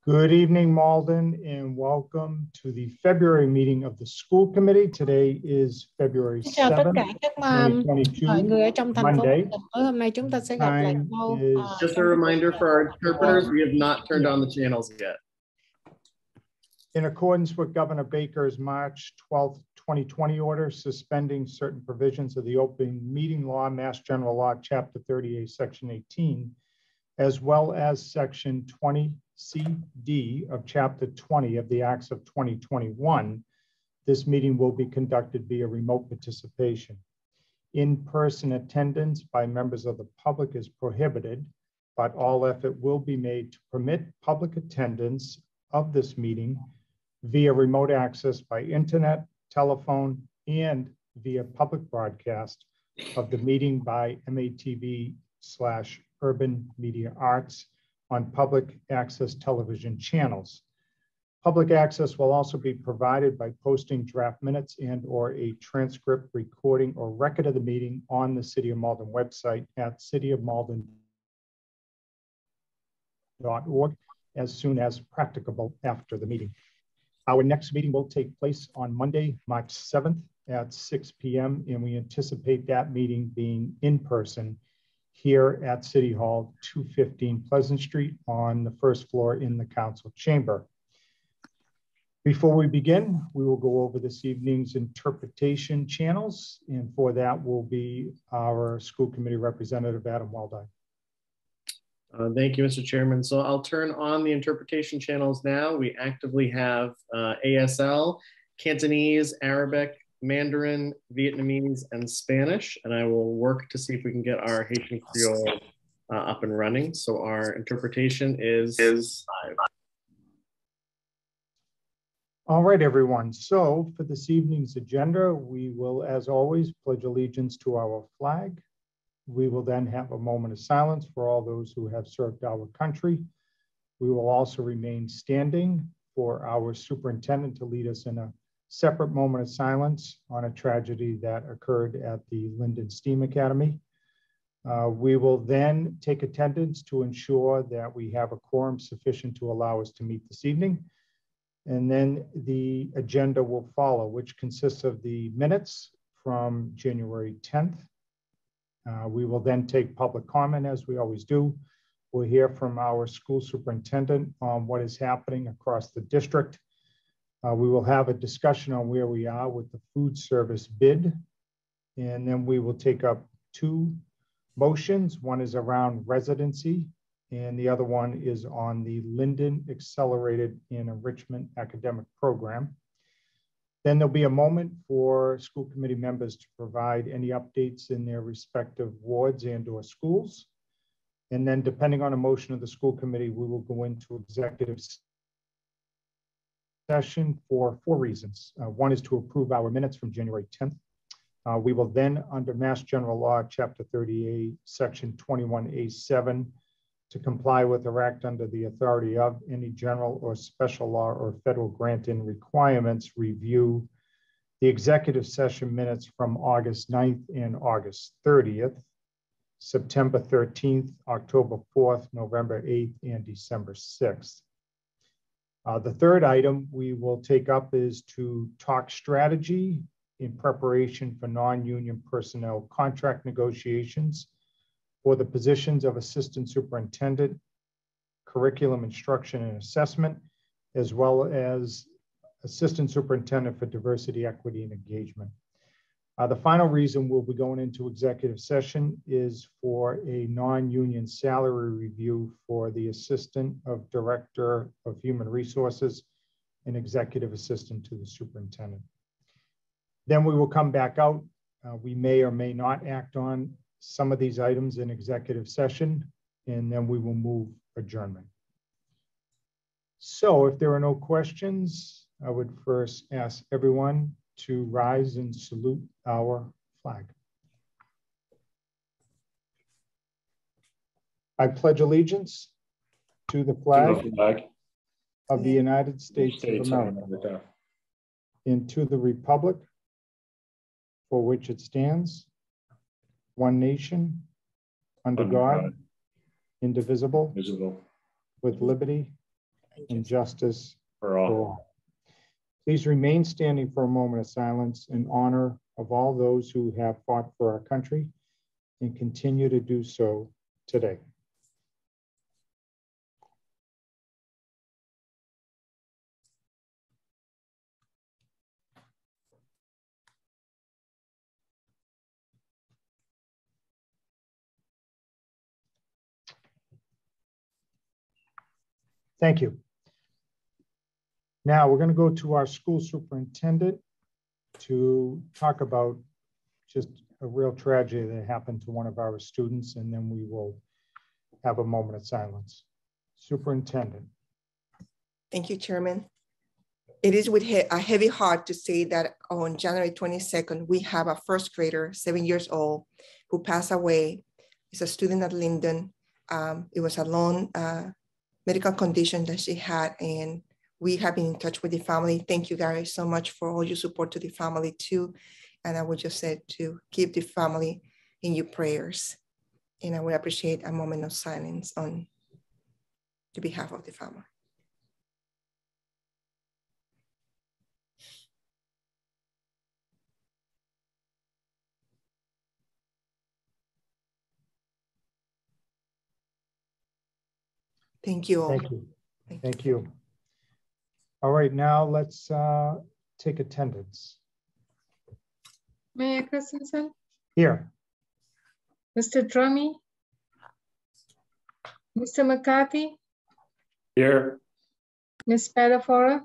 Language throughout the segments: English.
Good evening, Malden, and welcome to the February meeting of the school committee. Today is February 7th, 2022, mọi người ở trong thành phố Monday. hôm nay chúng ta sẽ gặp lại nhau. Just a reminder for our interpreters, we have not turned on the channels yet. In accordance with Governor Baker's March 12th, 2020 order suspending certain provisions of the open meeting law, Mass General Law, Chapter 38, Section 18, as well as Section 20CD of Chapter 20 of the Acts of 2021, this meeting will be conducted via remote participation. In-person attendance by members of the public is prohibited, but all effort will be made to permit public attendance of this meeting via remote access by internet, telephone, and via public broadcast of the meeting by MATV/Urban Media Arts on public access television channels. Public access will also be provided by posting draft minutes and or a transcript, recording, or record of the meeting on the City of Malden website at cityofmalden.org as soon as practicable after the meeting. Our next meeting will take place on Monday, March 7th at 6 p.m. and we anticipate that meeting being in person here at City Hall, 215 Pleasant Street on the first floor in the council chamber. Before we begin, we will go over this evening's interpretation channels, and for that will be our school committee representative, Adam Weldai. Thank you, Mr. Chairman. So I'll turn on the interpretation channels now. We actively have ASL, Cantonese, Arabic, Mandarin, Vietnamese, and Spanish, and I will work to see if we can get our Haitian Creole up and running. So our interpretation is live. All right, everyone. So for this evening's agenda, we will, as always, pledge allegiance to our flag. We will then have a moment of silence for all those who have served our country. We will also remain standing for our superintendent to lead us in a separate moment of silence on a tragedy that occurred at the Linden STEAM Academy. We will then take attendance to ensure that we have a quorum sufficient to allow us to meet this evening. And then the agenda will follow, which consists of the minutes from January 10th. We will then take public comment, as we always do. We'll hear from our school superintendent on what is happening across the district. We will have a discussion on where we are with the food service bid. And then we will take up two motions. One is around residency, and the other one is on the Linden Accelerated and Enrichment Academic Program. Then there'll be a moment for school committee members to provide any updates in their respective wards and or schools. And then depending on a motion of the school committee, we will go into executive session for 4 reasons. One is to approve our minutes from January 10th. We will then, under Mass General Law, Chapter 38, Section 21A7, to comply with or act under the authority of any general or special law or federal grant and requirements, review the executive session minutes from August 9th and August 30th, September 13th, October 4th, November 8th, and December 6th. The third item we will take up is to talk strategy in preparation for non-union personnel contract negotiations for the positions of assistant superintendent, curriculum instruction and assessment, as well as assistant superintendent for diversity, equity, and engagement. The final reason we'll be going into executive session is for a non-union salary review for the assistant of director of human resources and executive assistant to the superintendent. Then we will come back out. We may or may not act on some of these items in executive session, and then we will move adjournment. So if there are no questions, I would first ask everyone to rise and salute our flag. I pledge allegiance to the flag of the United States of America and to the republic for which it stands, one nation, under God, indivisible, with liberty and justice for all. Please remain standing for a moment of silence in honor of all those who have fought for our country and continue to do so today. Thank you. Now we're going to go to our school superintendent to talk about just a real tragedy that happened to one of our students, and then we will have a moment of silence. Superintendent. Thank you, Chairman. It is with a heavy heart to say that on January 22nd, we have a first grader, 7 years old, who passed away. He's a student at Linden. It was a long medical condition that she had, and we have been in touch with the family. Thank you guys so much for all your support to the family too. And I would just say to keep the family in your prayers. And I would appreciate a moment of silence on behalf of the family. Thank you all. Thank you. Thank you. All right, now let's take attendance. Mayor Christensen, Here. Mr. Drummy, Mr. McCarthy, Here. Ms. Spadafora,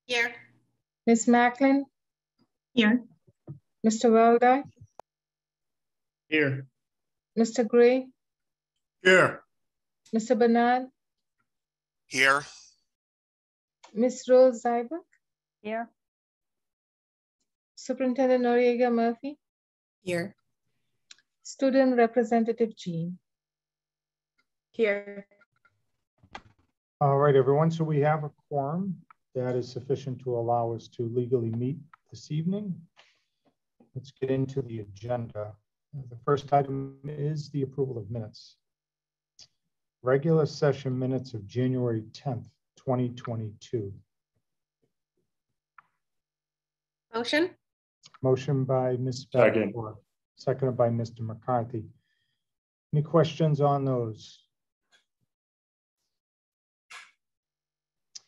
Here. Ms. Macklin, Here. Mr. Weldai, Here. Mr. Gray, Here. Mr. Bernard, Here. Ms. Rose Zyberg, Here. Superintendent Noriega Murphy, Here. Student Representative Jean. Here. All right, everyone. So we have a quorum that is sufficient to allow us to legally meet this evening. Let's get into the agenda. The first item is the approval of minutes. Regular session minutes of January 10th, 2022. Motion? Motion by Ms. Second. Spadafora, seconded by Mr. McCarthy. Any questions on those?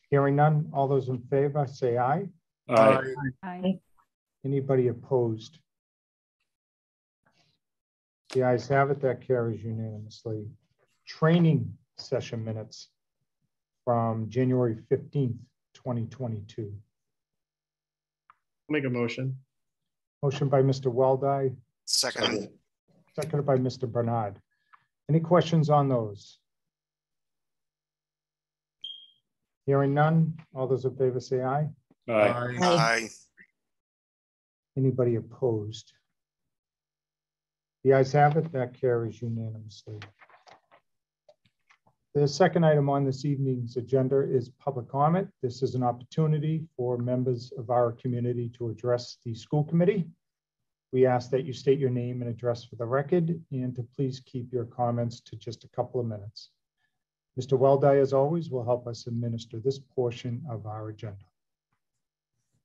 Hearing none, all those in favor say aye. Aye. Aye. Anybody opposed? The ayes have it, that carries unanimously. Training session minutes from January 15th, 2022. Make a motion. Motion by Mr. Weldai, Second. seconded by Mr. Bernard. Any questions on those? Hearing none, all those in favor say aye. Aye. Aye. Anybody opposed? The ayes have it, that carries unanimously. The second item on this evening's agenda is public comment. This is an opportunity for members of our community to address the school committee. We ask that you state your name and address for the record and to please keep your comments to just a couple of minutes. Mr. Weldai, as always, will help us administer this portion of our agenda.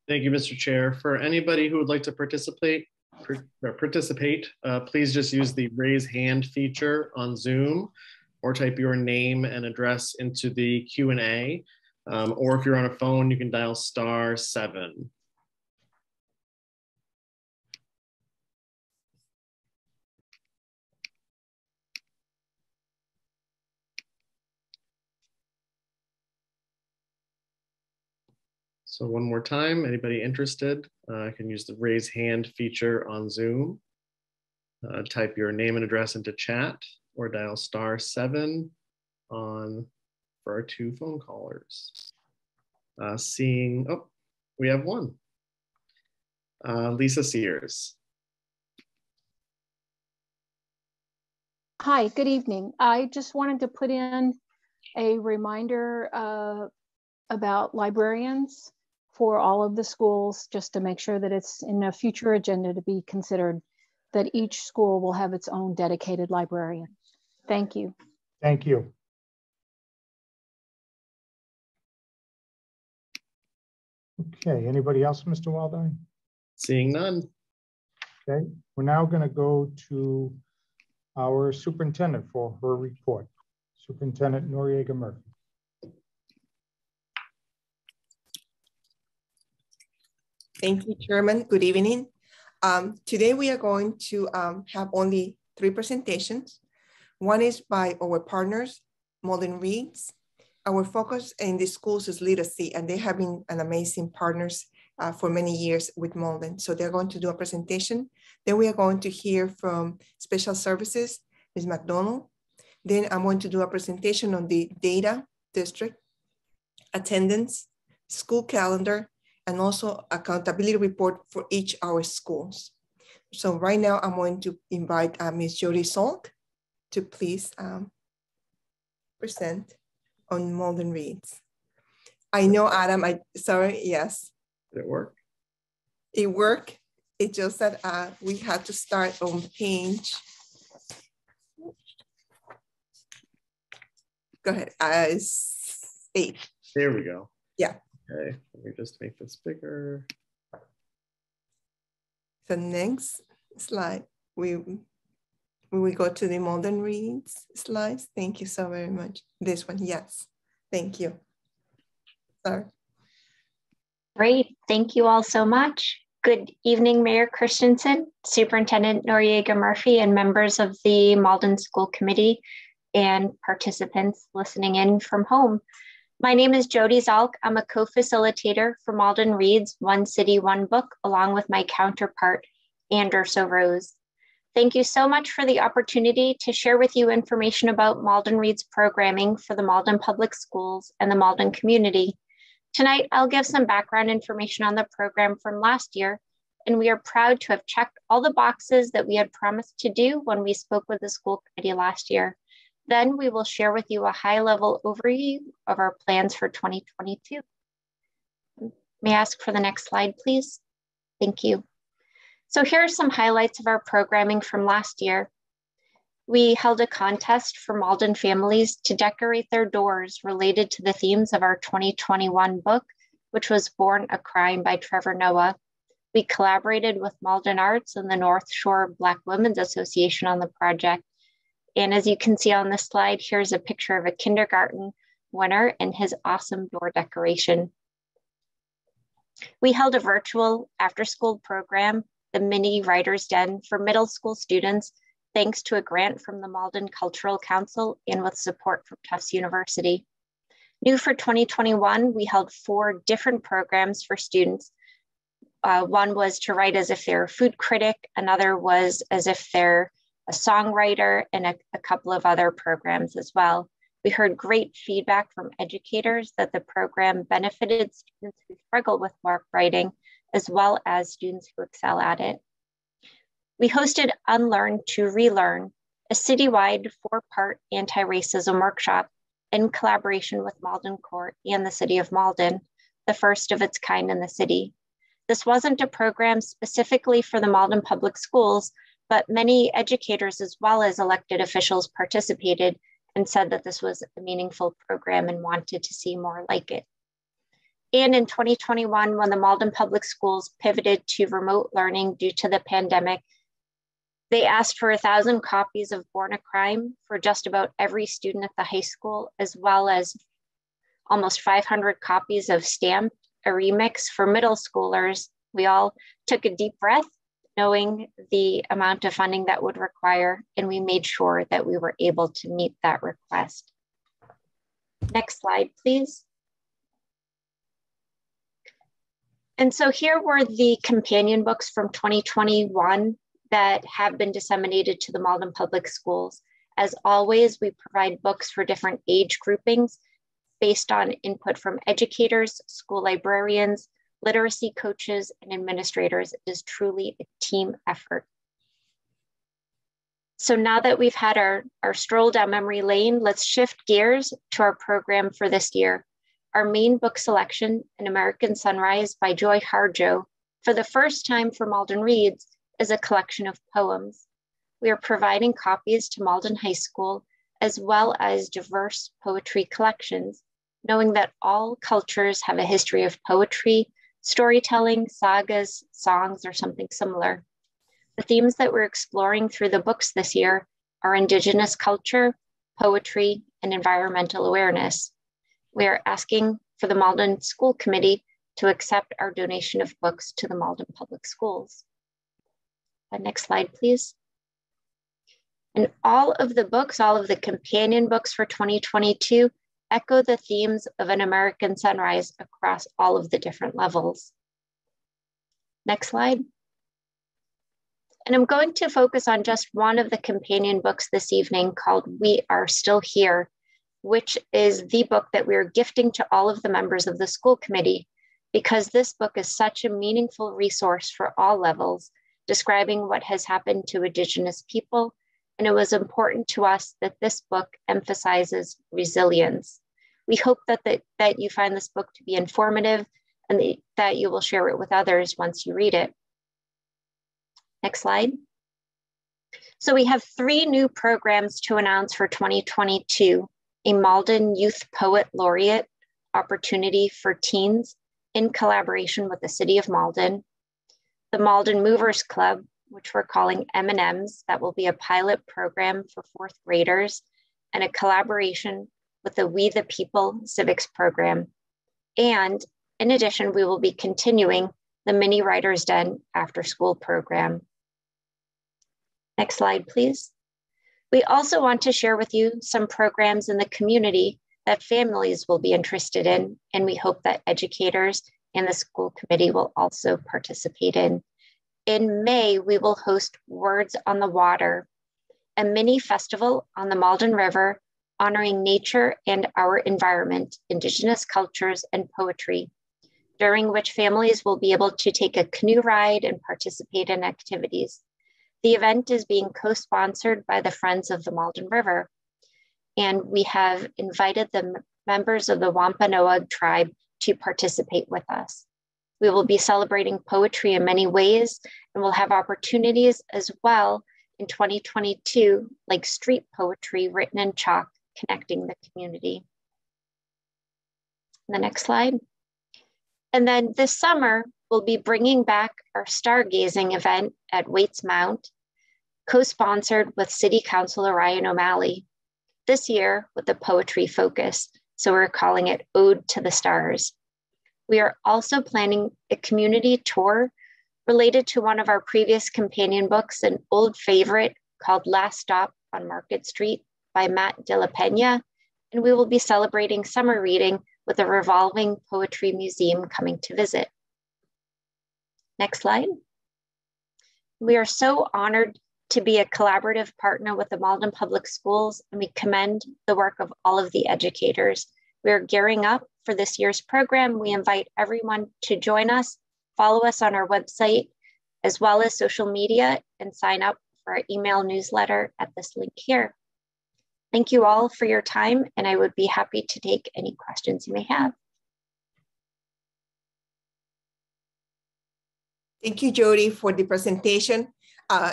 Thank you, Mr. Chair. For anybody who would like to participate, please just use the raise hand feature on Zoom or type your name and address into the Q&A. Or if you're on a phone, you can dial *7. So one more time, anybody interested can use the raise hand feature on Zoom. Type your name and address into chat or dial *7 for our 2 phone callers. We have one. Lisa Sears. Hi, good evening. I just wanted to put in a reminder about librarians for all of the schools, just to make sure that it's in a future agenda to be considered, that each school will have its own dedicated librarian. Thank you. Thank you. Okay, anybody else, Mr. Weldai? Seeing none. Okay, we're now going to go to our superintendent for her report. Superintendent Noriega Murphy. Thank you, Chairman. Good evening. Today we are going to have only 3 presentations. One is by our partners, Malden Reads. Our focus in the schools is literacy, and they have been an amazing partners for many years with Malden. So they're going to do a presentation. Then we are going to hear from Special Services, Ms. McDonald. Then I'm going to do a presentation on the data district, attendance, school calendar, and also accountability report for each of our schools. So right now I'm going to invite Ms. Jody Salk to please present on Malden Reads. I know, Adam, sorry, yes. Did it work? It worked. It's just that we had to start on page. Go ahead, 8. There we go. Yeah. Okay, let me just make this bigger. The next slide, we will go to the Malden Reads slides. Thank you so very much. This one, yes. Thank you. Sorry. Great, thank you all so much. Good evening, Mayor Christensen, Superintendent Noriega Murphy, and members of the Malden School Committee and participants listening in from home. My name is Jody Zalk. I'm a co-facilitator for Malden Reads, One City, One Book, along with my counterpart, Anderso Rose. Thank you so much for the opportunity to share with you information about Malden Reads programming for the Malden Public Schools and the Malden community. Tonight, I'll give some background information on the program from last year, and we are proud to have checked all the boxes that we had promised to do when we spoke with the school committee last year. Then we will share with you a high-level overview of our plans for 2022. May I ask for the next slide, please? Thank you. So here are some highlights of our programming from last year. We held a contest for Malden families to decorate their doors related to the themes of our 2021 book, which was Born a Crime by Trevor Noah. We collaborated with Malden Arts and the North Shore Black Women's Association on the project. And as you can see on this slide, here's a picture of a kindergarten winner and his awesome door decoration. We held a virtual after-school program, the Mini Writer's Den, for middle school students, thanks to a grant from the Malden Cultural Council and with support from Tufts University. New for 2021, we held 4 different programs for students. One was to write as if they're a food critic, another was as if they're a songwriter, and a couple of other programs as well. We heard great feedback from educators that the program benefited students who struggle with work writing, as well as students who excel at it. We hosted Unlearn to Relearn, a citywide 4-part anti-racism workshop in collaboration with Malden Court and the City of Malden, the first of its kind in the city. This wasn't a program specifically for the Malden Public Schools, but many educators as well as elected officials participated and said that this was a meaningful program and wanted to see more like it. And in 2021, when the Malden Public Schools pivoted to remote learning due to the pandemic, they asked for 1,000 copies of Born a Crime for just about every student at the high school, as well as almost 500 copies of Stamped, a remix for middle schoolers. We all took a deep breath, knowing the amount of funding that would require, and we made sure that we were able to meet that request. Next slide, please. And so here were the companion books from 2021 that have been disseminated to the Malden Public Schools. As always, we provide books for different age groupings based on input from educators, school librarians, literacy coaches, and administrators. It is truly a team effort. So now that we've had our stroll down memory lane, let's shift gears to our program for this year. Our main book selection, An American Sunrise by Joy Harjo, for the first time for Malden Reads, is a collection of poems. We are providing copies to Malden High School, as well as diverse poetry collections, knowing that all cultures have a history of poetry, storytelling, sagas, songs, or something similar. The themes that we're exploring through the books this year are Indigenous culture, poetry, and environmental awareness. We are asking for the Malden School Committee to accept our donation of books to the Malden Public Schools. Next slide, please. And all of the books, all of the companion books for 2022 echo the themes of an American sunrise across all of the different levels. Next slide. And I'm going to focus on just one of the companion books this evening called We Are Still Here, which is the book that we're gifting to all of the members of the school committee, because this book is such a meaningful resource for all levels, describing what has happened to Indigenous people. And it was important to us that this book emphasizes resilience. We hope that you find this book to be informative and that you will share it with others once you read it. Next slide. So we have 3 new programs to announce for 2022, a Malden Youth Poet Laureate opportunity for teens in collaboration with the City of Malden, the Malden Movers Club, which we're calling M&Ms, that will be a pilot program for 4th graders, and a collaboration with the We the People Civics program. And in addition, we will be continuing the Mini Writer's Den after school program. Next slide, please. We also want to share with you some programs in the community that families will be interested in, and we hope that educators and the school committee will also participate in. In May, we will host Words on the Water, a mini festival on the Malden River, honoring nature and our environment, Indigenous cultures, and poetry, during which families will be able to take a canoe ride and participate in activities. The event is being co-sponsored by the Friends of the Malden River, and we have invited the members of the Wampanoag tribe to participate with us. We will be celebrating poetry in many ways, and we'll have opportunities as well in 2022, like street poetry written in chalk, connecting the community. The next slide. And then this summer, we'll be bringing back our stargazing event at Waits Mount, co-sponsored with City Councilor Ryan O'Malley, this year with a poetry focus. So we're calling it Ode to the Stars. We are also planning a community tour related to one of our previous companion books, an old favorite called Last Stop on Market Street by Matt de la Pena. And we will be celebrating summer reading with a revolving poetry museum coming to visit. Next slide. We are so honored to be a collaborative partner with the Malden Public Schools, and we commend the work of all of the educators. We are gearing up for this year's program. We invite everyone to join us, follow us on our website, as well as social media, and sign up for our email newsletter at this link here. Thank you all for your time, and I would be happy to take any questions you may have. Thank you, Jody, for the presentation.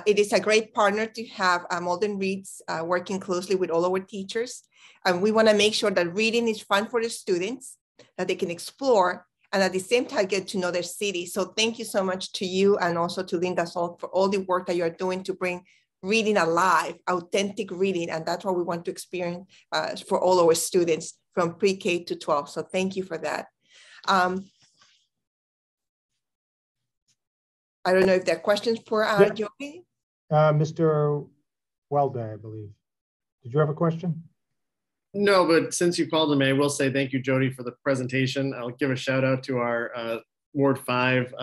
It is a great partner to have Malden Reads working closely with all our teachers. And we want to make sure that reading is fun for the students, that they can explore, and at the same time get to know their city. So thank you so much to you and also to Linda Salt for all the work that you are doing to bring reading alive, authentic reading. And that's what we want to experience for all our students from pre-K to 12. So thank you for that. I don't know if there are questions for Jody. Mr. Weldai, I believe. Did you have a question? No, but since you called him, I will say thank you, Jody, for the presentation. I'll give a shout out to our Ward 5,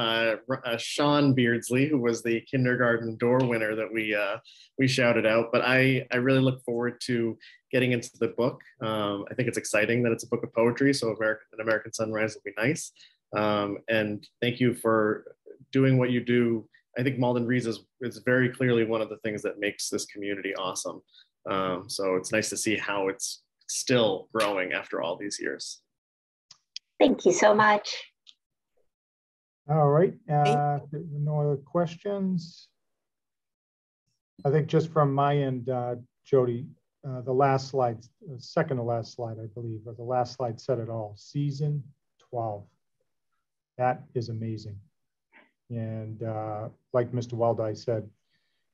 Sean Beardsley, who was the kindergarten door winner that we shouted out. But I really look forward to getting into the book. I think it's exciting that it's a book of poetry, so an American Sunrise will be nice. And thank you for doing what you do. I think Malden Reads is very clearly one of the things that makes this community awesome. So it's nice to see how it's still growing after all these years. Thank you so much. All right, no other questions? I think just from my end, Jody, the last slide, second to last slide, I believe, or the last slide said it all, season 12. That is amazing. And like Mr. Weldai said,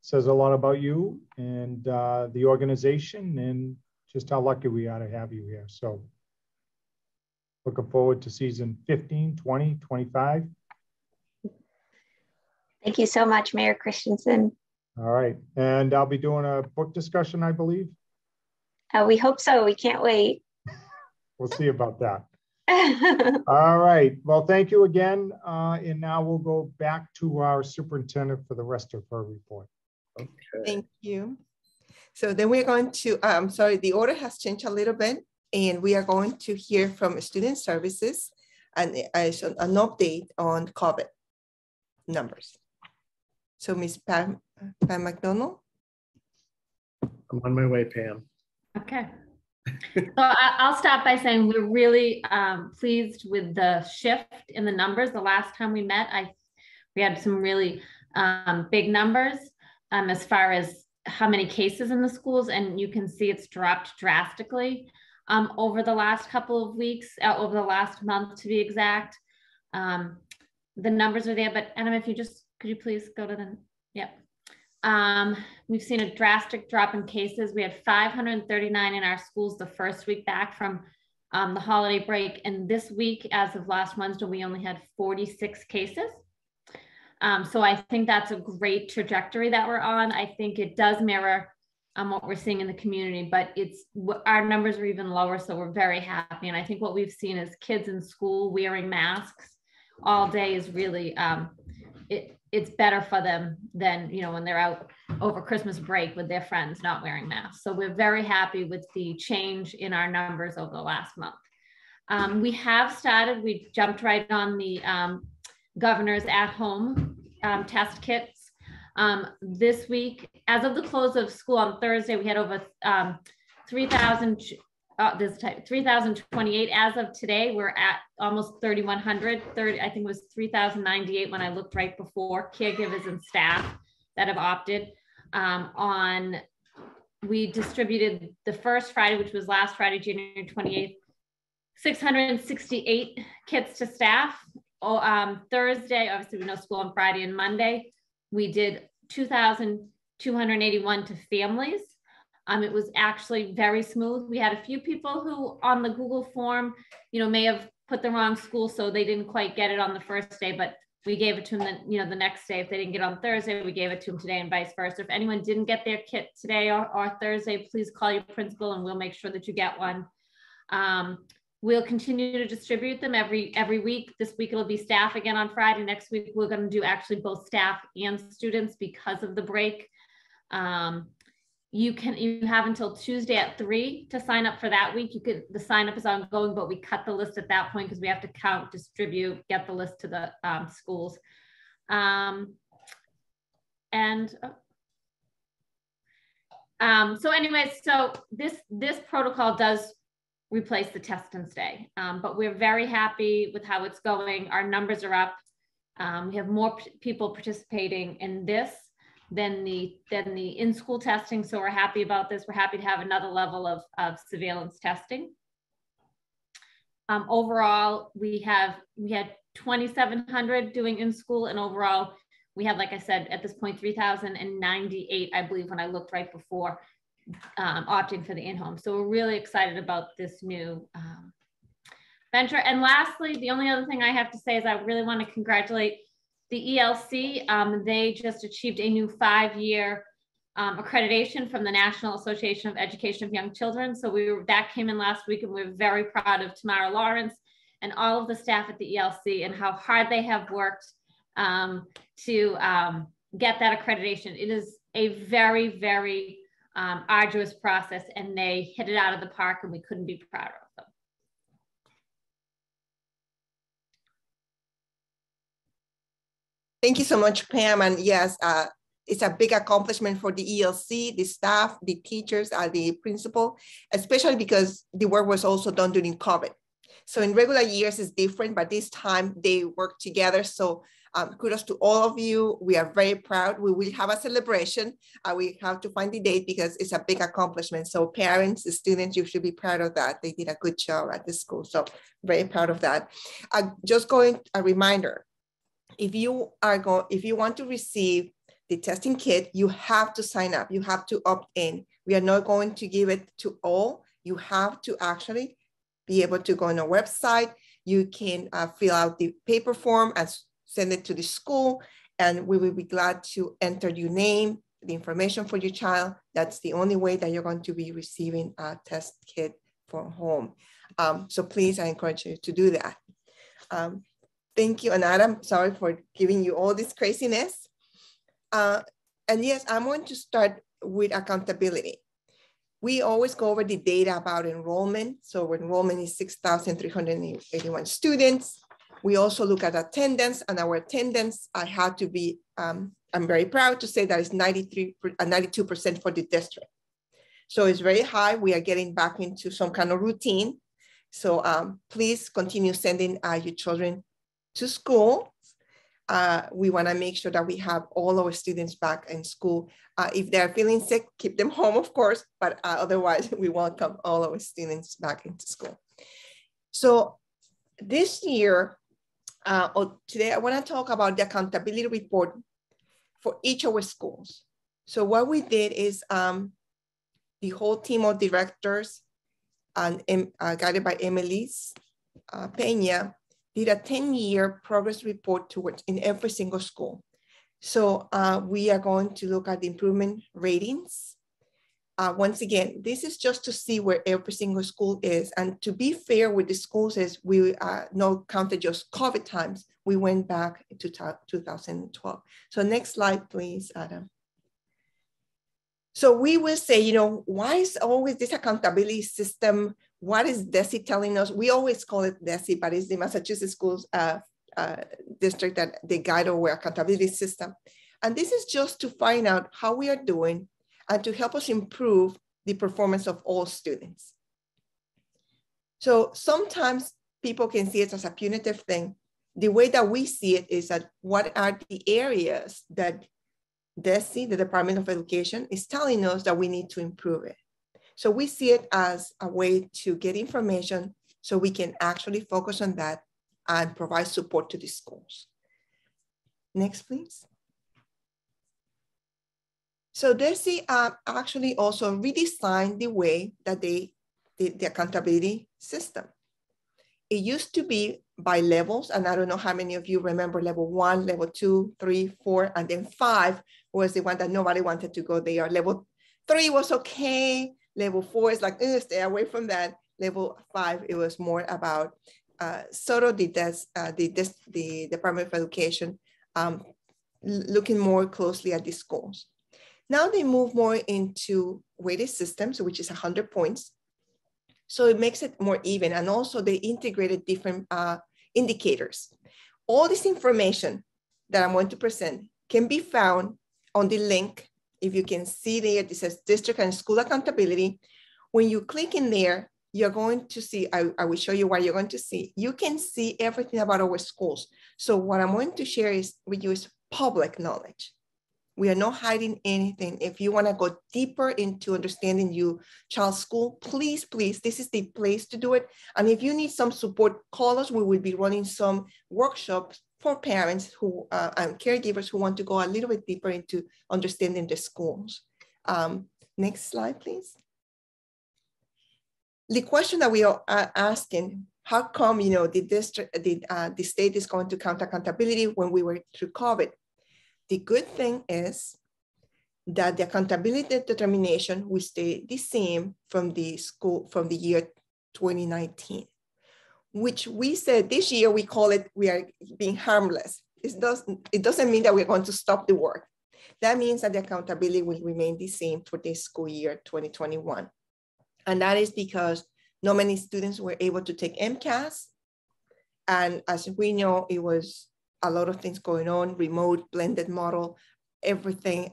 says a lot about you and the organization and just how lucky we are to have you here. So looking forward to season 15, 20, 25. Thank you so much, Mayor Christensen. All right. And I'll be doing a book discussion, I believe. We hope so. We can't wait. We'll see about that. All right. Well, thank you again. And now we'll go back to our superintendent for the rest of her report. Okay. Thank you. So then we're going to, sorry, the order has changed a little bit, and we are going to hear from Student Services and an update on COVID numbers. So Ms. Pam McDonald. I'm on my way, Pam. Okay. So I'll start by saying we're really pleased with the shift in the numbers. The last time we met, we had some really big numbers as far as how many cases in the schools, and you can see it's dropped drastically over the last couple of weeks, over the last month to be exact. The numbers are there, but Anna, if you just, could you please go to the, yep. We've seen a drastic drop in cases. We had 539 in our schools the first week back from the holiday break. And this week, as of last Wednesday, we only had 46 cases. So I think that's a great trajectory that we're on. I think it does mirror what we're seeing in the community, but our numbers are even lower. So we're very happy. And I think what we've seen is kids in school wearing masks all day is really, it's better for them than, you know, when they're out over Christmas break with their friends not wearing masks. So we're very happy with the change in our numbers over the last month. We jumped right on the governor's at-home test kits. This week, as of the close of school on Thursday, we had over 3,028. As of today, we're at almost 3,100. I think it was 3,098 when I looked right before, caregivers and staff that have opted. We distributed the first Friday, which was last Friday, January 28th, 668 kits to staff. Thursday, obviously we know school on Friday and Monday, we did 2,281 to families. It was actually very smooth. We had a few people who on the Google form, you know, may have put the wrong school, so they didn't quite get it on the first day, but we gave it to them, the next day. If they didn't get it on Thursday, we gave it to them today and vice versa. If anyone didn't get their kit today or Thursday, please call your principal and we'll make sure that you get one. We'll continue to distribute them every week. This week it'll be staff again on Friday. Next week we're going to do actually both staff and students because of the break. You have until Tuesday at 3 to sign up for that week. The sign up is ongoing, but we cut the list at that point because we have to count, distribute, get the list to the schools. So anyways, so this protocol does replace the test and stay, but we're very happy with how it's going. Our numbers are up. We have more people participating in this than the in-school testing. So we're happy about this. We're happy to have another level of surveillance testing. Overall, we had 2,700 doing in-school, and overall, we had, like I said, at this point, 3,098, I believe, when I looked right before, opting for the in-home. So we're really excited about this new venture. And lastly, the only other thing I have to say is I really want to congratulate the ELC. They just achieved a new 5-year accreditation from the National Association of Education of Young Children. So that came in last week, and we're very proud of Tamara Lawrence and all of the staff at the ELC and how hard they have worked to get that accreditation. It is a very, very arduous process, and they hit it out of the park, and we couldn't be prouder of them. Thank you so much, Pam. And yes, it's a big accomplishment for the ELC, the staff, the teachers, the principal, especially because the work was also done during COVID. So in regular years it's different, but this time they work together. So kudos to all of you. We are very proud. We will have a celebration. We have to find the date because it's a big accomplishment. So parents, the students, you should be proud of that. They did a good job at the school. So very proud of that. Just going a reminder, if you want to receive the testing kit, you have to sign up. You have to opt in. We are not going to give it to all. You have to actually be able to go on our website. You can fill out the paper form and send it to the school, and we will be glad to enter your name, the information for your child. That's the only way that you're going to be receiving a test kit from home. So please, I encourage you to do that. Thank you, and Adam, sorry for giving you all this craziness. And yes, I'm going to start with accountability. We always go over the data about enrollment. So enrollment is 6,381 students. We also look at attendance, and our attendance, I have to be, I'm very proud to say that it's 92% for the district. So it's very high. We are getting back into some kind of routine. So please continue sending your children to school. We want to make sure that we have all our students back in school. If they're feeling sick, keep them home, of course, but otherwise we welcome all our students back into school. So this year, today I want to talk about the accountability report for each of our schools. So what we did is the whole team of directors and guided by Emily's Peña did a 10-year progress report towards in every single school. So we are going to look at the improvement ratings. Once again, this is just to see where every single school is. And to be fair with the schools is we not counted just COVID times. We went back to 2012. So next slide, please, Adam. So we will say, you know, why is always this accountability system? What is DESI telling us? We always call it DESI, but it's the Massachusetts Schools District that they guide our accountability system. And this is just to find out how we are doing and to help us improve the performance of all students. So sometimes people can see it as a punitive thing. The way that we see it is that what are the areas that DESI, the Department of Education, is telling us that we need to improve it. So we see it as a way to get information so we can actually focus on that and provide support to the schools. Next, please. So DESI actually also redesigned the way that they did the accountability system. It used to be by levels, and I don't know how many of you remember level 1, level 2, 3, 4, and then 5 was the one that nobody wanted to go there. Level 3 was okay. Level 4 is like, stay away from that. Level 5, it was more about sort of the Department of Education looking more closely at the schools. Now they move more into weighted systems, which is 100 points. So it makes it more even. And also they integrated different indicators. All this information that I'm going to present can be found on the link. If you can see there, it says district and school accountability. When you click in there, you're going to see, I will show you what you're going to see. You can see everything about our schools. So what I'm going to share with you is public knowledge. We are not hiding anything. If you want to go deeper into understanding your child's school, please, please, this is the place to do it. And if you need some support, call us. We will be running some workshops for parents who and caregivers who want to go a little bit deeper into understanding the schools. Next slide, please. The question that we are asking, how come, you know, the state is going to count accountability when we were through COVID? The good thing is that the accountability determination will stay the same from the year 2019, which we said this year, we call it, we are being harmless. It doesn't mean that we're going to stop the work. That means that the accountability will remain the same for this school year 2021. And that is because not many students were able to take MCAS. And as we know, it was a lot of things going on, remote, blended model, everything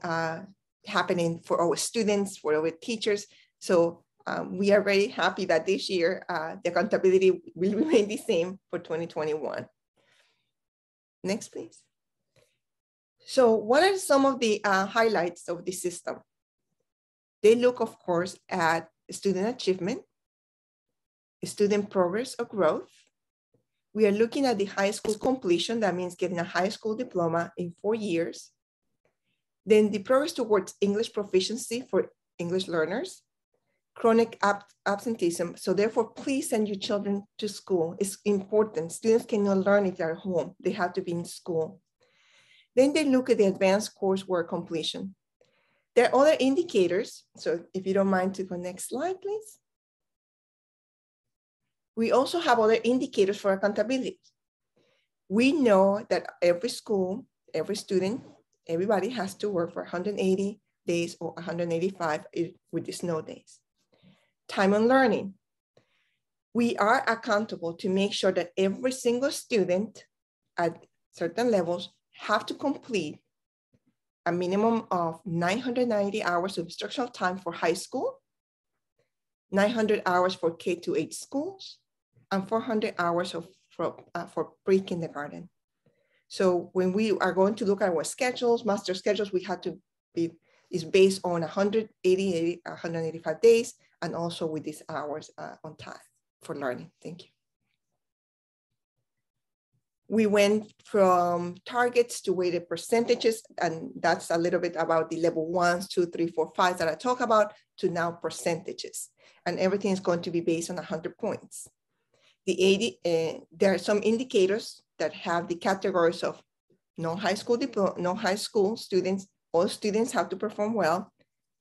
happening for our students, for our teachers. So we are very happy that this year, the accountability will remain the same for 2021. Next, please. So what are some of the highlights of the system? They look, of course, at student achievement, student progress or growth. We are looking at the high school completion. That means getting a high school diploma in 4 years. Then the progress towards English proficiency for English learners, chronic absenteeism. So therefore, please send your children to school. It's important. Students cannot learn if they're at home. They have to be in school. Then they look at the advanced coursework completion. There are other indicators. So if you don't mind to go next slide, please. We also have other indicators for accountability. We know that every school, every student, everybody has to work for 180 days or 185 with the snow days. Time on learning. We are accountable to make sure that every single student at certain levels have to complete a minimum of 990 hours of instructional time for high school, 900 hours for K-8 schools, and 400 hours for pre-kindergarten. So when we are going to look at our schedules, master schedules, we have to be, is based on 185 days, and also with these hours on time for learning. Thank you. We went from targets to weighted percentages, and that's a little bit about the level 1s, 2, 3, 4, 5 that I talk about, to now percentages. And everything is going to be based on 100 points. There are some indicators that have the categories of no high school students. All students have to perform well.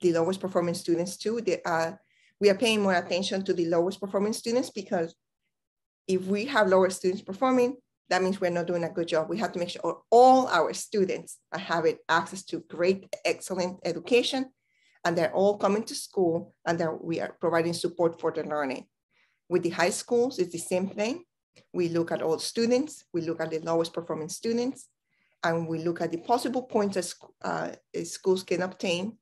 The lowest performing students too. We are paying more attention to the lowest performing students, because if we have lower students performing, that means we're not doing a good job. We have to make sure all our students are having access to great, excellent education, and they're all coming to school, and that we are providing support for their learning. With the high schools, it's the same thing. We look at all students, we look at the lowest performing students, and we look at the possible points that schools can obtain,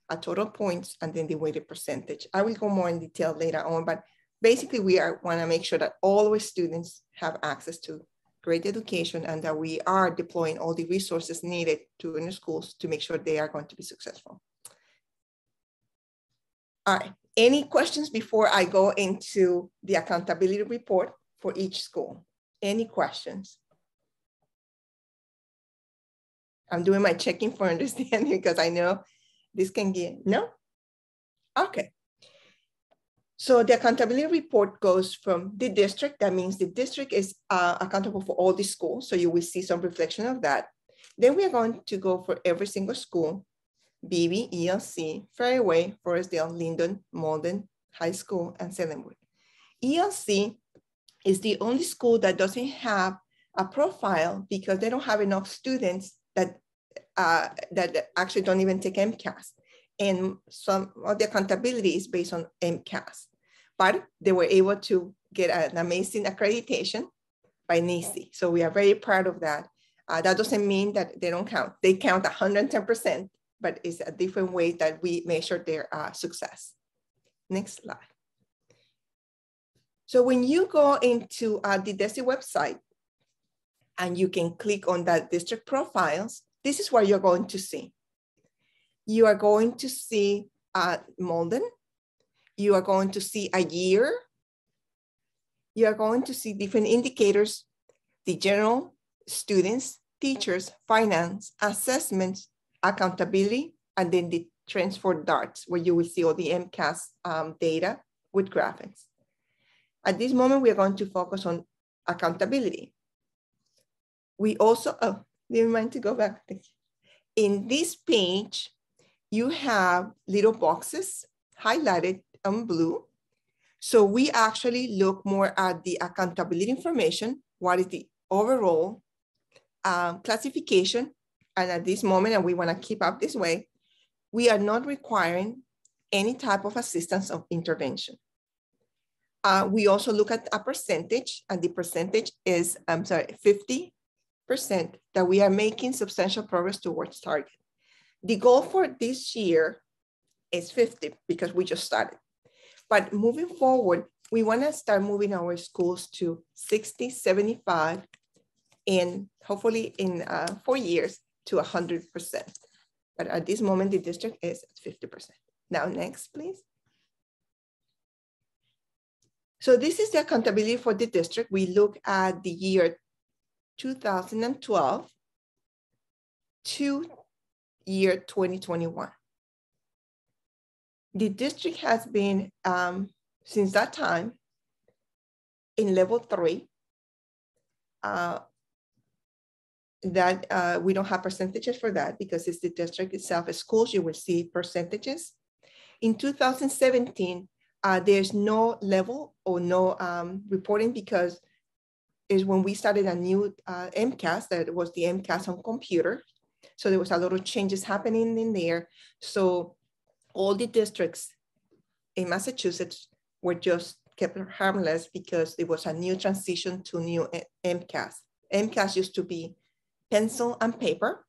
a total points, and then the weighted percentage. I will go more in detail later on, but basically we want to make sure that all our students have access to great education, and that we are deploying all the resources needed to in the schools to make sure they are going to be successful. All right. Any questions before I go into the accountability report for each school? Any questions? I'm doing my checking for understanding, because I know this can get, no? Okay. So the accountability report goes from the district. That means the district is accountable for all the schools. So you will see some reflection of that. Then we are going to go for every single school: BB, ELC, Fairway, Forestdale, Linden, Malden High School, and Selenwood. ELC is the only school that doesn't have a profile, because they don't have enough students that actually don't even take MCAS. And some of the accountability is based on MCAS. But they were able to get an amazing accreditation by NESE. So we are very proud of that. That doesn't mean that they don't count. They count 110%, but it's a different way that we measure their success. Next slide. So when you go into the DESE website, and you can click on that district profiles, this is what you're going to see. You are going to see Malden. You are going to see a year. You are going to see different indicators: the general, students, teachers, finance, assessments, accountability, and then the trends for DARTs, where you will see all the MCAS data with graphics. At this moment, we are going to focus on accountability. We also, oh, do you mind to go back? In this page, you have little boxes highlighted in blue. So we actually look more at the accountability information. What is the overall classification? And at this moment, and we want to keep up this way, we are not requiring any type of assistance of intervention. We also look at a percentage, and the percentage is, 50% that we are making substantial progress towards target. The goal for this year is 50, because we just started. But moving forward, we want to start moving our schools to 60, 75, and hopefully in 4 years to 100%. But at this moment, the district is at 50%. Now, next, please. So this is the accountability for the district. We look at the year 2012 to year 2021. The district has been, since that time, in level 3. We don't have percentages for that because it's the district itself. As schools, you will see percentages. In 2017, there's no level or no reporting because is when we started a new MCAS, that was the MCAS on computer. So there was a lot of changes happening in there. So all the districts in Massachusetts were just kept harmless because it was a new transition to new MCAS. MCAS used to be pencil and paper,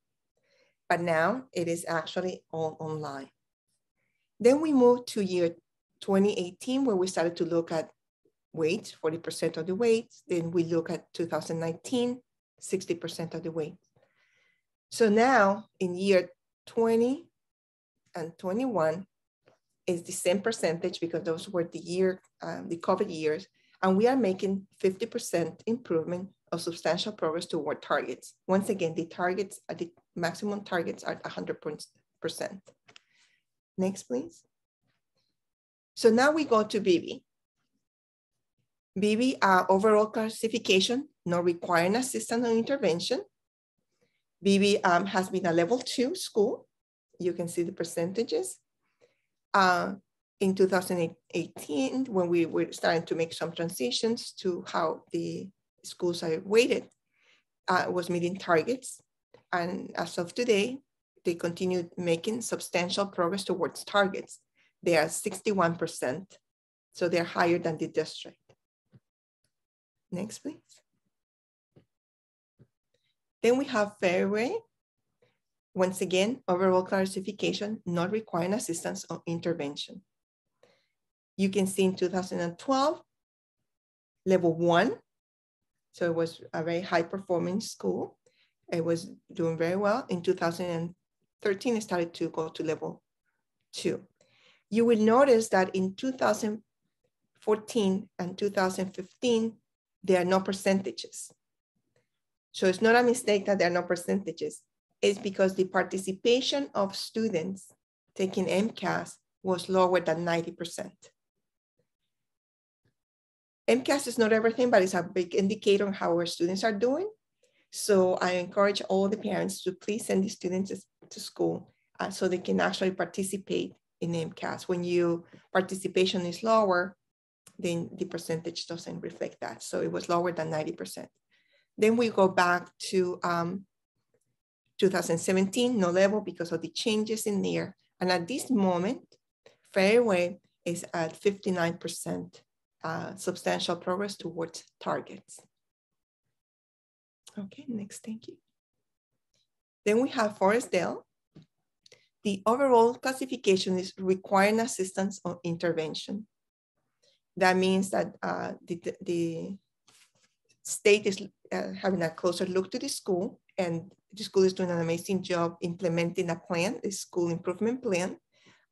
but now it is actually all online. Then we moved to year 2018, where we started to look at weights, 40% of the weights. Then we look at 2019, 60% of the weight. So now in year 20 and 21 is the same percentage because those were the year, the COVID years, and we are making 50% improvement of substantial progress toward targets. Once again, the targets, the maximum targets are 100%. Next, please. So now we go to BB. BB, overall classification, not requiring assistance or intervention. BB has been a level 2 school. You can see the percentages. In 2018, when we were starting to make some transitions to how the schools are weighted, was meeting targets. And as of today, they continued making substantial progress towards targets. They are 61%, so they're higher than the district. Next, please. Then we have Fairway. Once again, overall classification, not requiring assistance or intervention. You can see in 2012, level 1. So it was a very high performing school. It was doing very well. In 2013, it started to go to level 2. You will notice that in 2014 and 2015, there are no percentages. So it's not a mistake that there are no percentages. It's because the participation of students taking MCAS was lower than 90%. MCAS is not everything, but it's a big indicator on how our students are doing. So I encourage all the parents to please send the students to school so they can actually participate in MCAS. When your participation is lower, then the percentage doesn't reflect that. So it was lower than 90%. Then we go back to 2017, no level because of the changes in there. And at this moment, Fairway is at 59% substantial progress towards targets. Okay, next, thank you. Then we have Forestdale. The overall classification is requiring assistance or intervention. That means that the state is having a closer look to the school, and the school is doing an amazing job implementing a plan, the school improvement plan.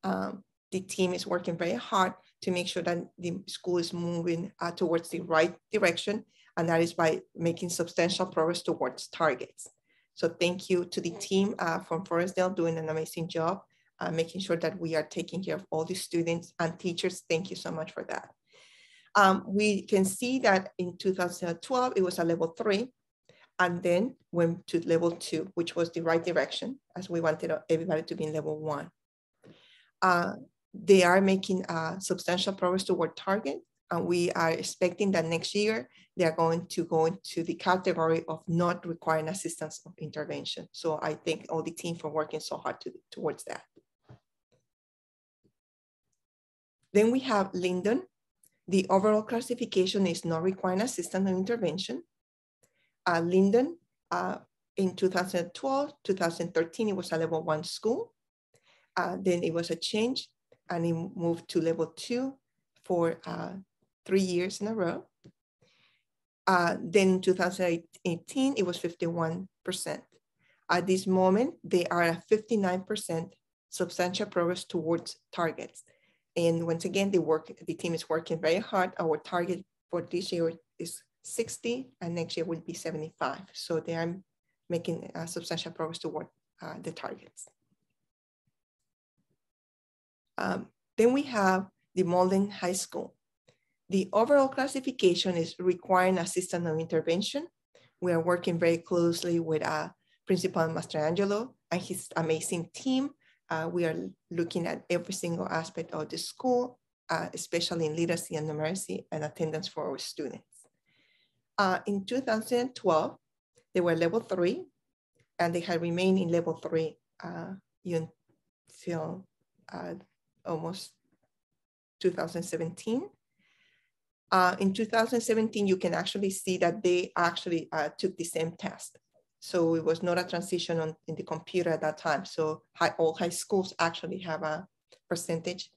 The team is working very hard to make sure that the school is moving towards the right direction, and that is by making substantial progress towards targets. So thank you to the team from Forestdale doing an amazing job, making sure that we are taking care of all the students and teachers. Thank you so much for that. We can see that in 2012, it was a level 3, and then went to level 2, which was the right direction, as we wanted everybody to be in level 1. They are making substantial progress toward target, and we are expecting that next year, they are going to go into the category of not requiring assistance of intervention. So I thank all the team for working so hard towards that. Then we have Linden. The overall classification is not requiring assistance or intervention. Linden, in 2012, 2013, it was a level 1 school. Then it was a change and it moved to level 2, for 3 years in a row. Then in 2018, it was 51%. At this moment, they are at 59% substantial progress towards targets. And once again, the team is working very hard. Our target for this year is 60, and next year will be 75. So they are making substantial progress toward the targets. Then we have the Malden High School. The overall classification is requiring assistance of intervention. We are working very closely with Principal Mastrangelo and his amazing team. We are looking at every single aspect of the school, especially in literacy and numeracy and attendance for our students. In 2012, they were level 3, and they had remained in level 3 until almost 2017. In 2017, you can actually see that they actually took the same test. So it was not a transition in the computer at that time. So all high schools actually have a percentage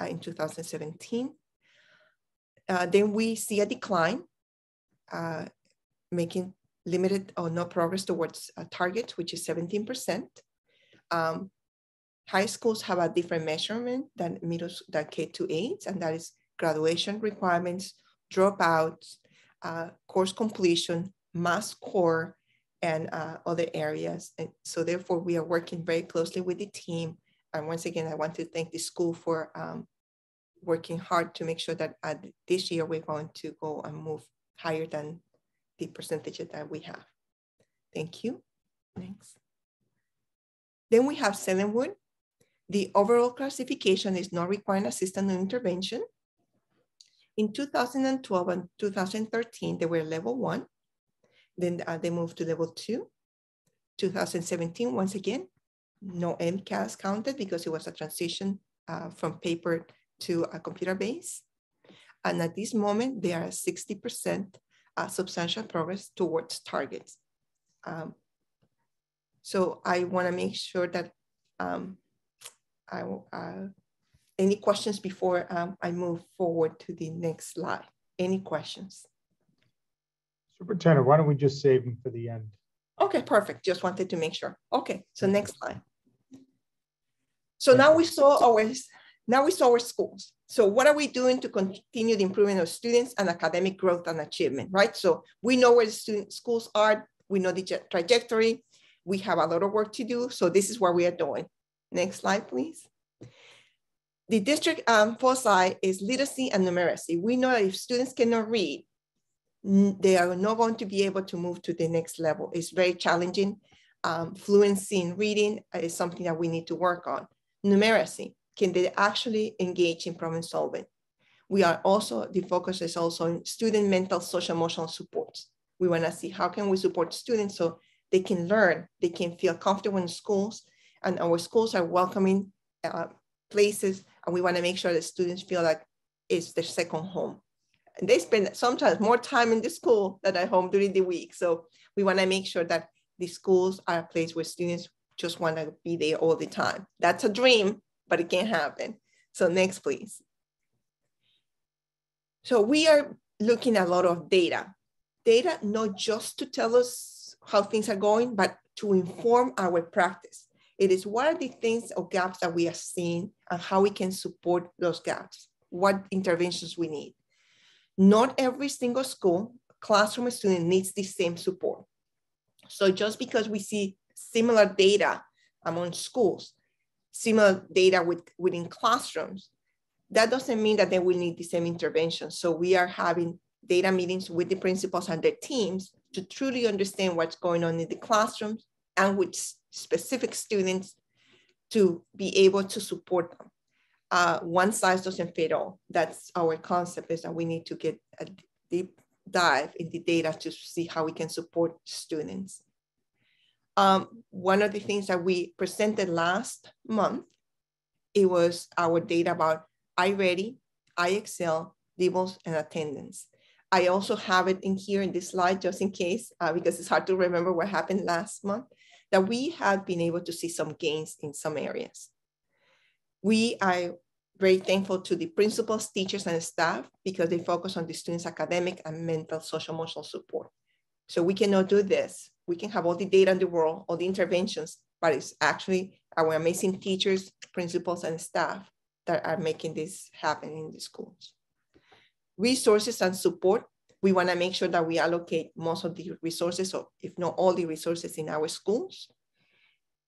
in 2017. Then we see a decline, making limited or no progress towards a target, which is 17%. High schools have a different measurement than K-8, and that is graduation requirements, dropouts, course completion, mass core, and other areas. And so therefore we are working very closely with the team. And once again, I want to thank the school for working hard to make sure that this year we're going to go and move higher than the percentage that we have. Thank you. Next. Then we have Selenwood. The overall classification is not requiring assistance or intervention. In 2012 and 2013, they were level 1. Then they moved to level 2. 2017, once again, no MCAS counted because it was a transition from paper to a computer base. And at this moment, they are at 60% substantial progress towards targets. So I wanna make sure that any questions before I move forward to the next slide? Any questions? Superintendent, why don't we just save them for the end? Okay, perfect. Just wanted to make sure. Okay, so next slide. So now we saw our schools. So what are we doing to continue the improvement of students and academic growth and achievement, right? So we know where the schools are. We know the trajectory. We have a lot of work to do. So this is what we are doing. Next slide, please. The district foci is literacy and numeracy. We know that if students cannot read, they are not going to be able to move to the next level. It's very challenging. Fluency in reading is something that we need to work on. Numeracy, can they actually engage in problem solving? We are also, the focus is also on student mental, social, emotional supports. We wanna see how can we support students so they can learn, they can feel comfortable in schools, and our schools are welcoming places, and we wanna make sure that students feel like it's their second home. And they spend sometimes more time in the school than at home during the week. So we wanna make sure that the schools are a place where students just wanna be there all the time. That's a dream, but it can't happen. So next, please. So we are looking at a lot of data. Data not just to tell us how things are going, but to inform our practice. It is what are the things or gaps that we are seeing and how we can support those gaps, what interventions we need. Not every single school, classroom student needs the same support. So just because we see similar data among schools, similar data within classrooms, that doesn't mean that they will need the same intervention. So we are having data meetings with the principals and their teams to truly understand what's going on in the classrooms and with specific students to be able to support them. One size doesn't fit all. That's our concept, is that we need to get a deep dive in the data to see how we can support students. One of the things that we presented last month, it was our data about iReady, IXL, DeVos, and attendance. I also have it in here in this slide just in case, because it's hard to remember what happened last month, that we have been able to see some gains in some areas. We are very thankful to the principals, teachers, and staff because they focus on the students' academic and mental, social, emotional support. So we cannot do this. We can have all the data in the world, all the interventions, but it's actually our amazing teachers, principals, and staff that are making this happen in the schools. Resources and support. We want to make sure that we allocate most of the resources, or if not all the resources in our schools.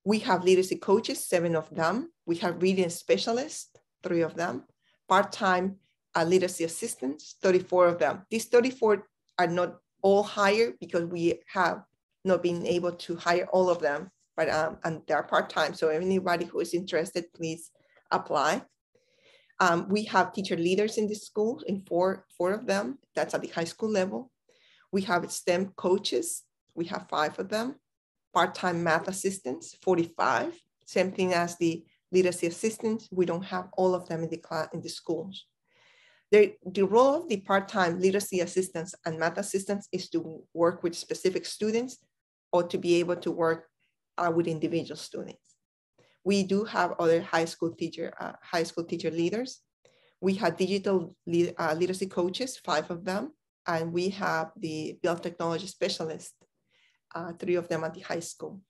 We have literacy coaches, 7 of them. We have reading specialists, 3 of them. Part-time literacy assistants, 34 of them. These 34 are not all hired because we have not been able to hire all of them, but and they're part-time. So anybody who is interested, please apply. We have teacher leaders in the schools, in four of them. That's at the high school level. We have STEM coaches. We have 5 of them. Part-time math assistants, 45. Same thing as the literacy assistants. We don't have all of them in the class, in the schools. The role of the part-time literacy assistants and math assistants is to work with specific students or to be able to work with individual students. We do have other high school teacher leaders. We have digital literacy coaches, 5 of them, and we have the biotechnology specialists, 3 of them at the high school.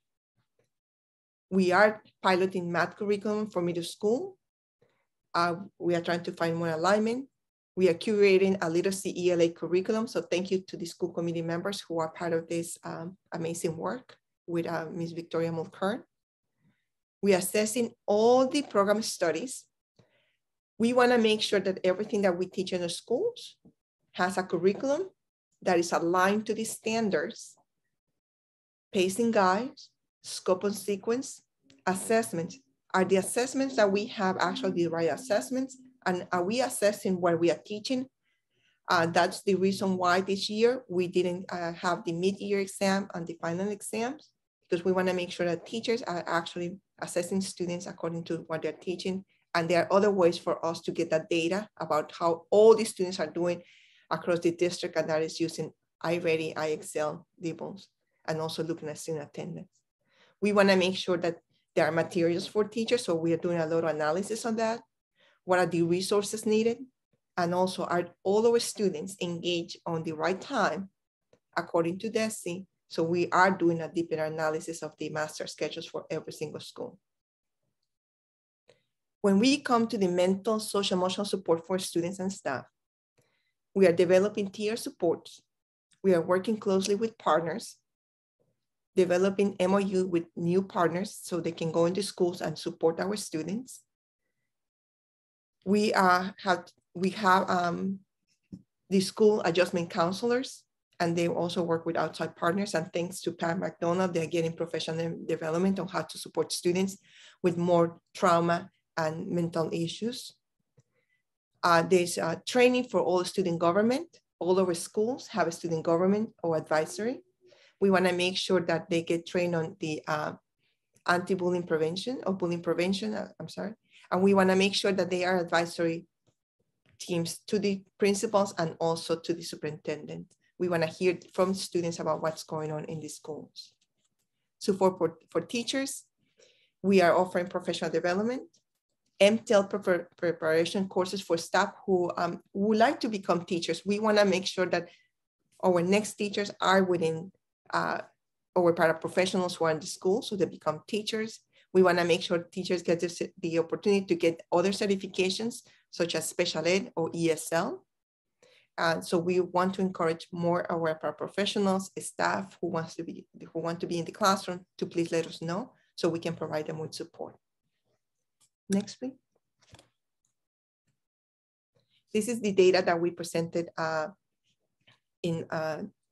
We are piloting math curriculum for middle school. We are trying to find more alignment. We are curating a literacy ELA curriculum. So thank you to the school committee members who are part of this amazing work with Ms. Victoria Mulkern. We are assessing all the program studies. We want to make sure that everything that we teach in the schools has a curriculum that is aligned to the standards, pacing guides, scope and sequence, assessments. Are the assessments that we have actually the right assessments? And are we assessing what we are teaching? That's the reason why this year we didn't have the mid-year exam and the final exams, because we want to make sure that teachers are actually assessing students according to what they're teaching. And there are other ways for us to get that data about how all the students are doing across the district, and that is using iReady, IXL, DIBELS, and also looking at student attendance. We want to make sure that there are materials for teachers, so we are doing a lot of analysis on that. What are the resources needed? And also, are all our students engaged on the right time according to DESE? So we are doing a deeper analysis of the master schedules for every single school. When we come to the mental, social, emotional support for students and staff, we are developing tier supports. We are working closely with partners, developing MOU with new partners so they can go into schools and support our students. We have the school adjustment counselors, and they also work with outside partners. And thanks to Pat McDonald, they're getting professional development on how to support students with more trauma and mental issues. There's training for all student government. All our schools have a student government or advisory. We want to make sure that they get trained on the anti-bullying prevention or bullying prevention, and we want to make sure that they are advisory teams to the principals and also to the superintendent. We want to hear from students about what's going on in the schools. So for teachers, we are offering professional development, M.G.L preparation courses for staff who would like to become teachers. We want to make sure that our next teachers are within our paraprofessionals who are in the school, so they become teachers. We want to make sure teachers get the opportunity to get other certifications, such as special ed or ESL. So we want to encourage more our paraprofessionals, staff who want to be in the classroom to please let us know so we can provide them with support. Next, please. This is the data that we presented in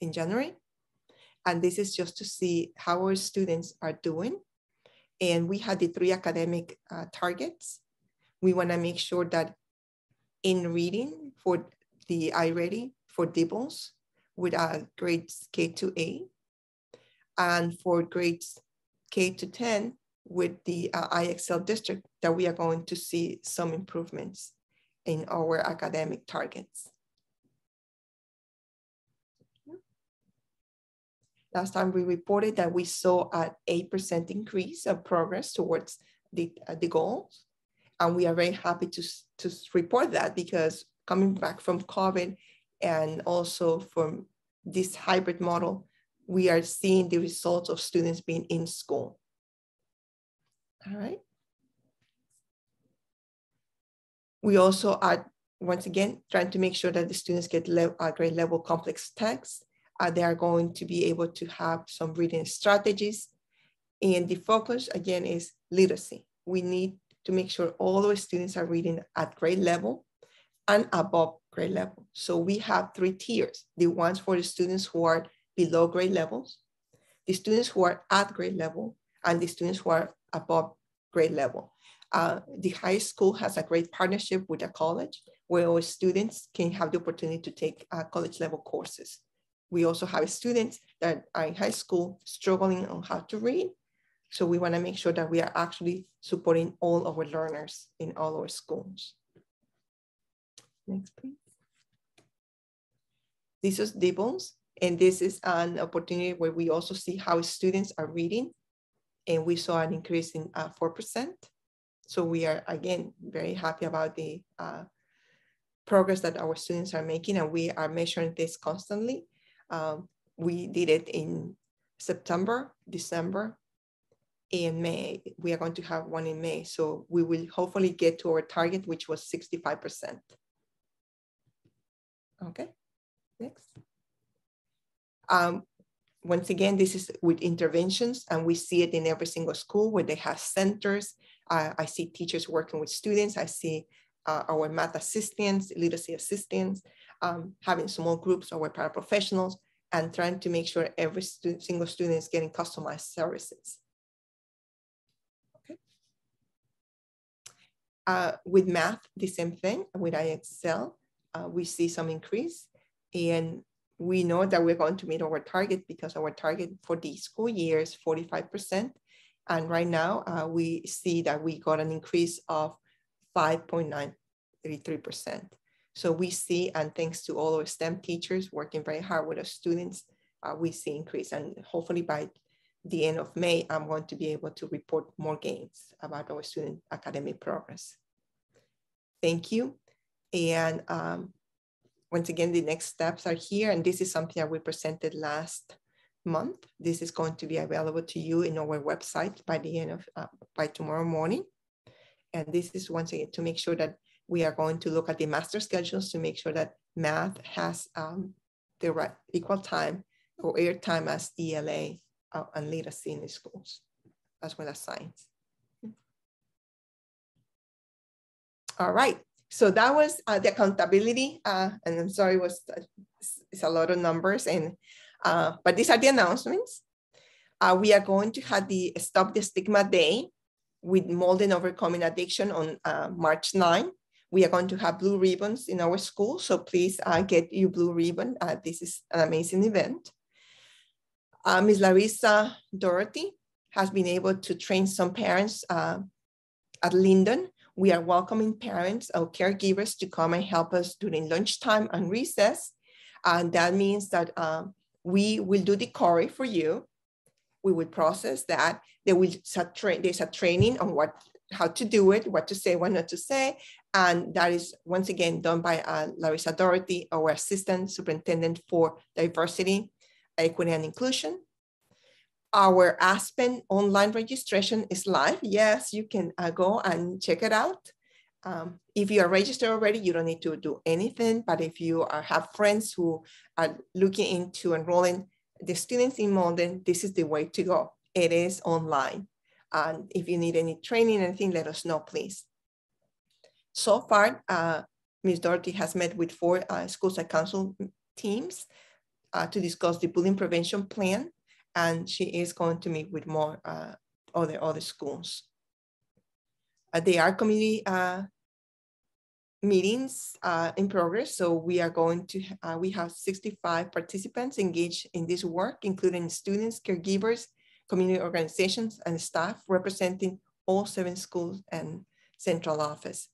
January. And this is just to see how our students are doing. And we had the 3 academic targets. We want to make sure that in reading for the iReady for DIBELS with grades K to 8, and for grades K to 10 with the IXL district, that we are going to see some improvements in our academic targets. Last time we reported that we saw an 8% increase of progress towards the goals. And we are very happy to report that, because coming back from COVID and also from this hybrid model, we are seeing the results of students being in school. All right. We also are, once again, trying to make sure that the students get grade level complex text. They are going to be able to have some reading strategies. And the focus, again, is literacy. We need to make sure all our students are reading at grade level and above grade level. So we have 3 tiers: the ones for the students who are below grade levels, the students who are at grade level, and the students who are above grade level. The high school has a great partnership with a college where our students can have the opportunity to take college level courses. We also have students that are in high school struggling on how to read. So we want to make sure that we are actually supporting all our learners in all our schools. Next, please. This is Dibbles, and this is an opportunity where we also see how students are reading, and we saw an increase in 4%. So we are, again, very happy about the progress that our students are making, and we are measuring this constantly. We did it in September, December, and May. We are going to have one in May. So we will hopefully get to our target, which was 65%. Okay, next. Once again, this is with interventions, and we see it in every single school where they have centers. I see teachers working with students. I see our math assistants, literacy assistants, having small groups, our paraprofessionals, and trying to make sure every single student is getting customized services. Okay. With math, the same thing. With IXL, we see some increase, and we know that we're going to meet our target, because our target for the school year is 45%. And right now, we see that we got an increase of 5.933%. So we see, and thanks to all our STEM teachers working very hard with our students, we see increase. And hopefully by the end of May, I'm going to be able to report more gains about our student academic progress. Thank you. And once again, the next steps are here. And this is something that we presented last month. This is going to be available to you in our website by the end of, by tomorrow morning. And this is once again to make sure that we are going to look at the master schedules to make sure that math has the right equal time or air time as ELA and literacy in the schools, as well as science. All right, so that was the accountability, and I'm sorry, it's a lot of numbers, and but these are the announcements. We are going to have the Stop the Stigma Day with Malden Overcoming Addiction on March 9. We are going to have blue ribbons in our school, so please get your blue ribbon. This is an amazing event. Ms. Larissa Doherty has been able to train some parents at Linden. We are welcoming parents or caregivers to come and help us during lunchtime and recess. And that means that we will do the query for you. We will process that. There's a training on how to do it, what to say, what not to say. And that is once again done by Larissa Doherty, our Assistant Superintendent for Diversity, Equity, and Inclusion. Our Aspen online registration is live. Yes, you can go and check it out. If you are registered already, you don't need to do anything. But if you have friends who are looking into enrolling the students in Malden, this is the way to go. It is online. And if you need any training, anything, let us know, please. So far, Ms. Doherty has met with 4 schools and council teams to discuss the bullying prevention plan, and she is going to meet with more other schools. There are community meetings in progress, so we are going to, we have 65 participants engaged in this work, including students, caregivers, community organizations, and staff representing all 7 schools and central office.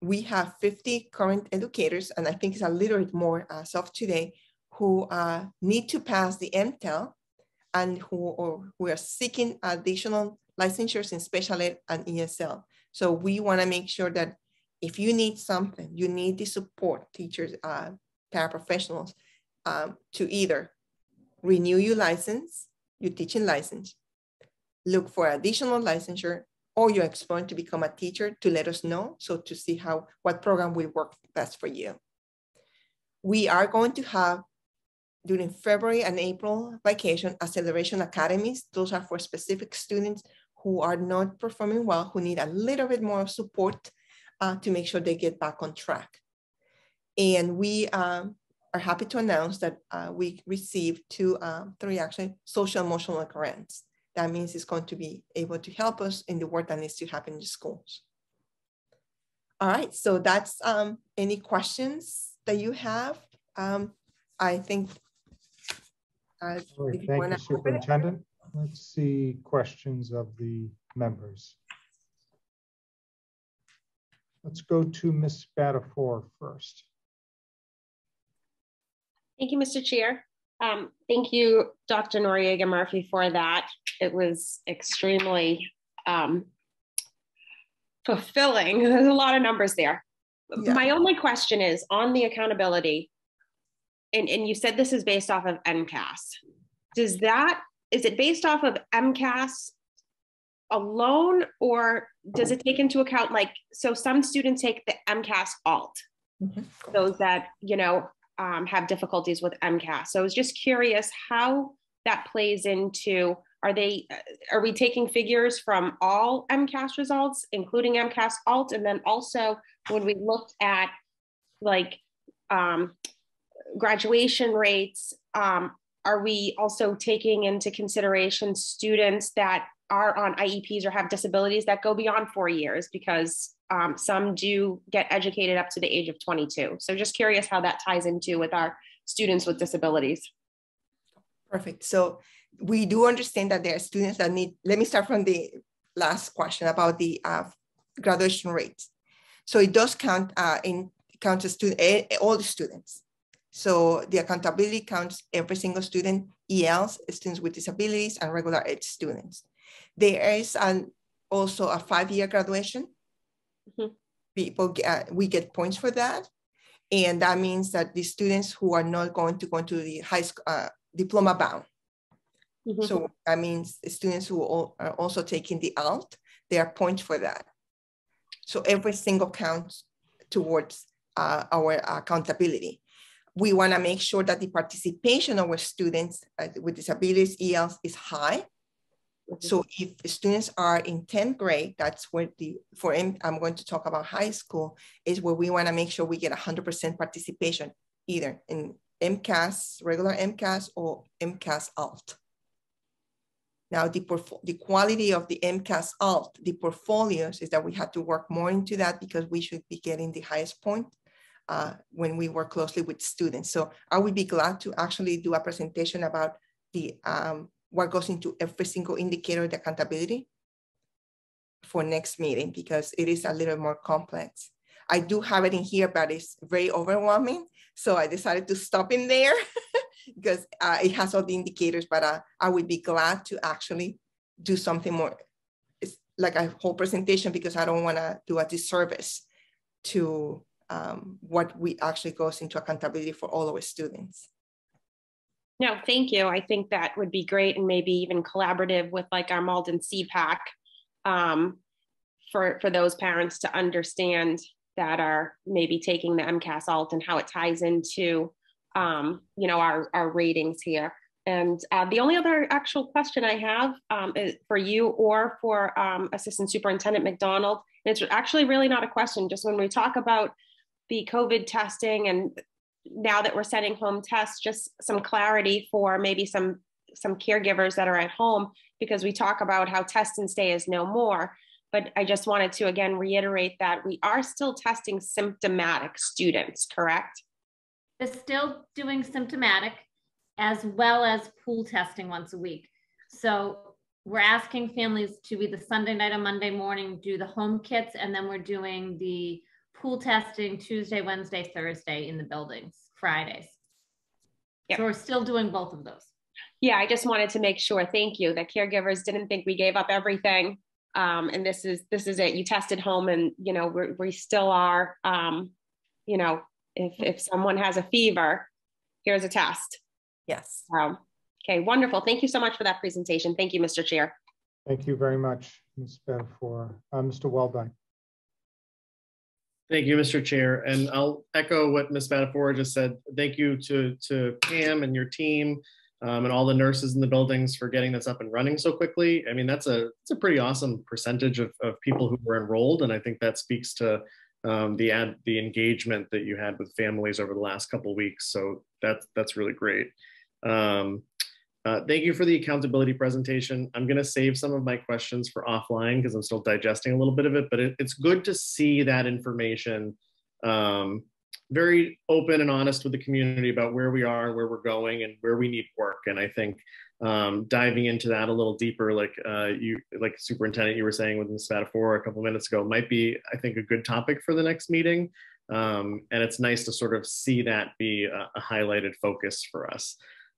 We have 50 current educators, and I think it's a little bit more as of today, who need to pass the M.G.L and who are seeking additional licensures in special ed and ESL. So we want to make sure that if you need something, you need the support, teachers, paraprofessionals, to either renew your license, your teaching license, look for additional licensure, or you're exploring to become a teacher, to let us know, so to see what program will work best for you. We are going to have, during February and April vacation, acceleration academies. Those are for specific students who are not performing well, who need a little bit more support to make sure they get back on track. And we are happy to announce that we received three actually, social emotional grants. That means it's going to be able to help us in the work that needs to happen in the schools. All right, so that's any questions that you have. I think. Right, thank you, Superintendent. Let's see questions of the members. Let's go to Ms. Spadafora first. Thank you, Mr. Chair. Thank you, Dr. Noriega Murphy, for that. It was extremely fulfilling. There's a lot of numbers there. Yeah. My only question is on the accountability, and you said this is based off of MCAS. Is it based off of MCAS alone, or does it take into account, like, so some students take the MCAS alt, those that, you know, have difficulties with MCAS. So I was just curious how that plays into, are we taking figures from all MCAS results, including MCAS alt? And then also when we looked at like graduation rates, are we also taking into consideration students that are on IEPs or have disabilities that go beyond 4 years, because some do get educated up to the age of 22. So just curious how that ties into with our students with disabilities. Perfect. So we do understand that there are students that need, let me start from the last question about the graduation rates. So it does count counts all the students. So the accountability counts every single student, ELs, students with disabilities, and regular ed students. There is also a 5-year graduation. We get points for that. And that means that the students who are not going to go into the high school diploma bound. So that means the students who are also taking the alt, there are points for that. So every single counts towards our accountability. We want to make sure that the participation of our students with disabilities, ELs, is high. So if students are in 10th grade, that's where I'm going to talk about high school, is where we want to make sure we get 100% participation, either in MCAS, regular MCAS, or MCAS alt. Now, the quality of the MCAS alt, the portfolios, is that we have to work more into that, because we should be getting the highest point when we work closely with students. So I would be glad to actually do a presentation about the what goes into every single indicator of the accountability for next meeting, because it is a little more complex. I do have it in here, but it's very overwhelming. So I decided to stop in there because it has all the indicators, but I would be glad to actually do something more. It's like a whole presentation, because I don't want to do a disservice to what we actually goes into accountability for all our students. No, thank you. I think that would be great, and maybe even collaborative with like our Malden CPAC for those parents to understand that are maybe taking the MCAS alt and how it ties into you know, our ratings here. And the only other actual question I have is for you or for Assistant Superintendent McDonald. And it's actually really not a question, just when we talk about the COVID testing, and now that we're sending home tests, just some clarity for maybe some caregivers that are at home, because we talk about how test and stay is no more. But I just wanted to again reiterate that we are still testing symptomatic students, correct? They're still doing symptomatic, as well as pool testing once a week. So we're asking families to either Sunday night or Monday morning do the home kits, and then we're doing the pool testing Tuesday, Wednesday, Thursday in the buildings, Fridays. Yep. So we're still doing both of those. Yeah, I just wanted to make sure, thank you, that caregivers didn't think we gave up everything. And this is it. You tested home and, you know, we still are, you know, if someone has a fever, here's a test. Yes. Okay, wonderful. Thank you so much for that presentation. Thank you, Mr. Chair. Thank you very much, Ms. Spadafora. Mr. Weldai. Thank you, Mr. Chair. And I'll echo what Ms. Spadafora just said. Thank you to Pam and your team and all the nurses in the buildings for getting this up and running so quickly. I mean, that's a pretty awesome percentage of people who were enrolled. And I think that speaks to the engagement that you had with families over the last couple of weeks. So that's really great. Thank you for the accountability presentation. I'm going to save some of my questions for offline because I'm still digesting a little bit of it, but it's good to see that information very open and honest with the community about where we are, where we're going, and where we need work. And I think diving into that a little deeper, like Superintendent, you were saying with Ms. Spadafora a couple minutes ago, might be, I think, a good topic for the next meeting. And it's nice to sort of see that be a highlighted focus for us.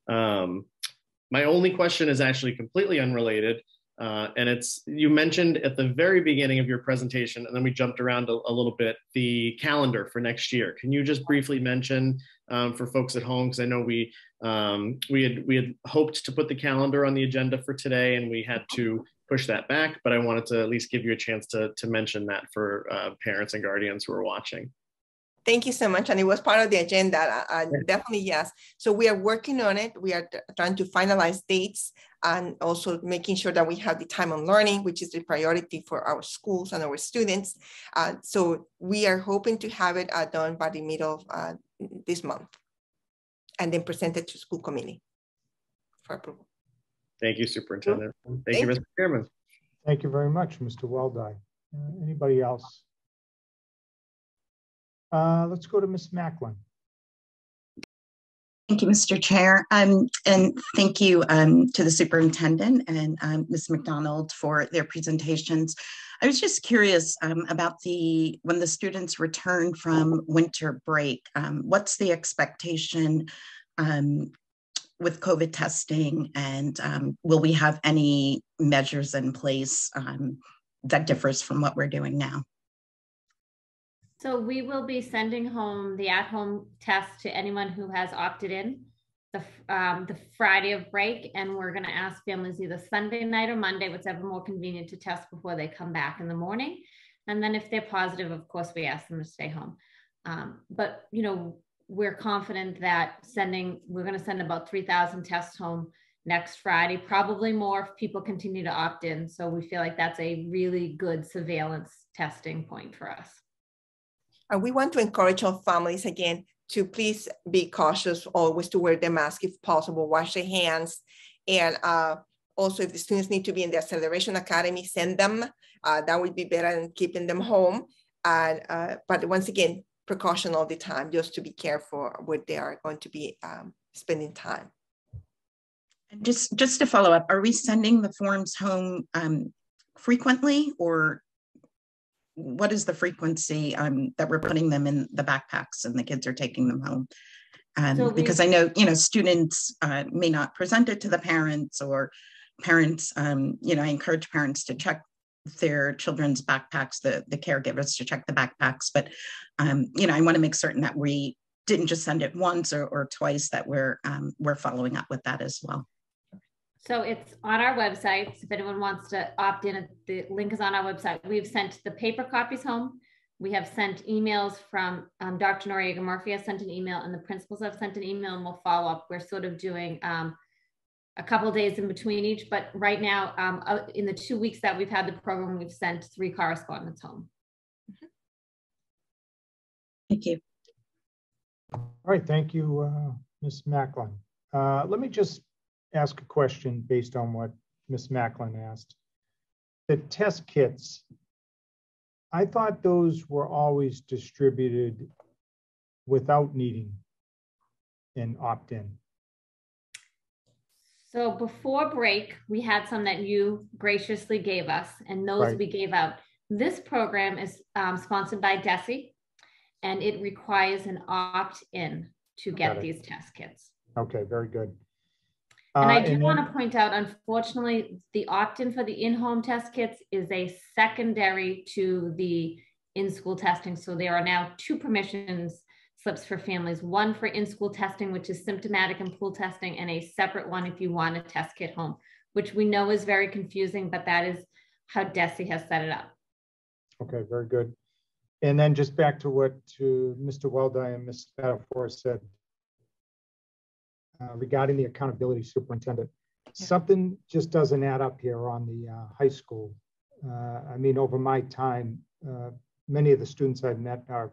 My only question is actually completely unrelated. And it's, you mentioned at the very beginning of your presentation, and then we jumped around a little bit, the calendar for next year. Can you just briefly mention for folks at home, because I know we had hoped to put the calendar on the agenda for today and we had to push that back, but I wanted to at least give you a chance to mention that for parents and guardians who are watching. Thank you so much. And it was part of the agenda. Definitely, yes. So we are working on it. We are trying to finalize dates and also making sure that we have the time on learning, which is the priority for our schools and our students. So we are hoping to have it done by the middle of this month and then presented to school committee for approval. Thank you, Superintendent. Thank you, Mr. Chairman. Thank you very much, Mr. Weldai. Anybody else? Let's go to Ms. Macklin. Thank you, Mr. Chair. And thank you to the superintendent and Ms. McDonald for their presentations. I was just curious about when the students return from winter break, what's the expectation with COVID testing, and will we have any measures in place that differs from what we're doing now? So we will be sending home the at-home test to anyone who has opted in the Friday of break, and we're going to ask families either Sunday night or Monday, whichever more convenient, to test before they come back in the morning. And then if they're positive, of course, we ask them to stay home. But you know, we're confident that we're going to send about 3,000 tests home next Friday, probably more if people continue to opt in. So we feel like that's a really good surveillance testing point for us. We want to encourage our families again to please be cautious, always to wear the mask if possible, wash their hands. And also if the students need to be in the Acceleration Academy, send them. That would be better than keeping them home. But once again, precaution all the time, just to be careful where they are going to be spending time. And just to follow up, are we sending the forms home frequently, or what is the frequency that we're putting them in the backpacks and the kids are taking them home? Because I know, students may not present it to the parents, or parents, I encourage parents to check their children's backpacks, the caregivers to check the backpacks. But, I want to make certain that we didn't just send it once or twice, that we're following up with that as well. So it's on our website. So if anyone wants to opt in, the link is on our website. We've sent the paper copies home. We have sent emails from Dr. Noriega Murphy has sent an email, and the principals have sent an email, and we'll follow up. We're sort of doing a couple of days in between each, but right now, in the 2 weeks that we've had the program, we've sent 3 correspondents home. Thank you. All right, thank you, Ms. Macklin. Let me just ask a question based on what Ms. Macklin asked. The test kits, I thought those were always distributed without needing an opt-in. So before break, we had some that you graciously gave us, and those we gave out. This program is sponsored by DESE, and it requires an opt-in to get these test kits. Okay, very good. And I do want to point out, unfortunately, the opt-in for the in-home test kits is a secondary to the in-school testing. So there are now 2 permissions slips for families, one for in-school testing, which is symptomatic and pool testing, and a separate one if you want a test kit home, which we know is very confusing, but that is how DESE has set it up. Okay, very good. And then just back to what Mr. Weldai and Ms. Spadafora said regarding the accountability superintendent. Something just doesn't add up here on the high school. I mean, over my time, many of the students I've met are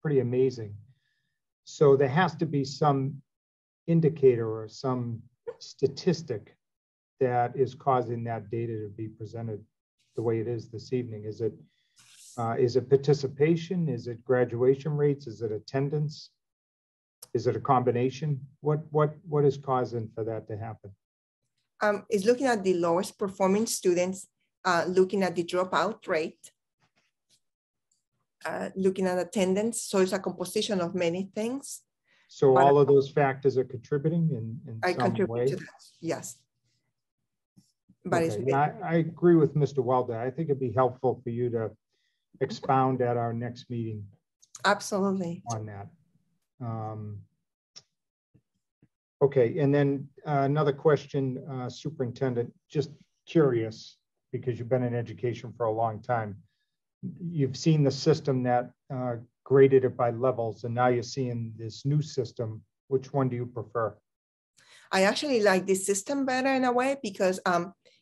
pretty amazing. So there has to be some indicator or some statistic that is causing that data to be presented the way it is this evening. Is it participation? Is it graduation rates? Is it attendance? Is it a combination? What is causing for that to happen? It's looking at the lowest performing students, looking at the dropout rate, looking at attendance. So it's a composition of many things. So all of those factors are contributing in I some contribute way? to that, yes. But okay. Yeah, I agree with Mr. Weldai. I think it'd be helpful for you to expound at our next meeting. Absolutely. On that. Okay, and then another question, Superintendent, just curious, because you've been in education for a long time. You've seen the system that graded it by levels, and now you're seeing this new system. Which one do you prefer? I actually like this system better in a way because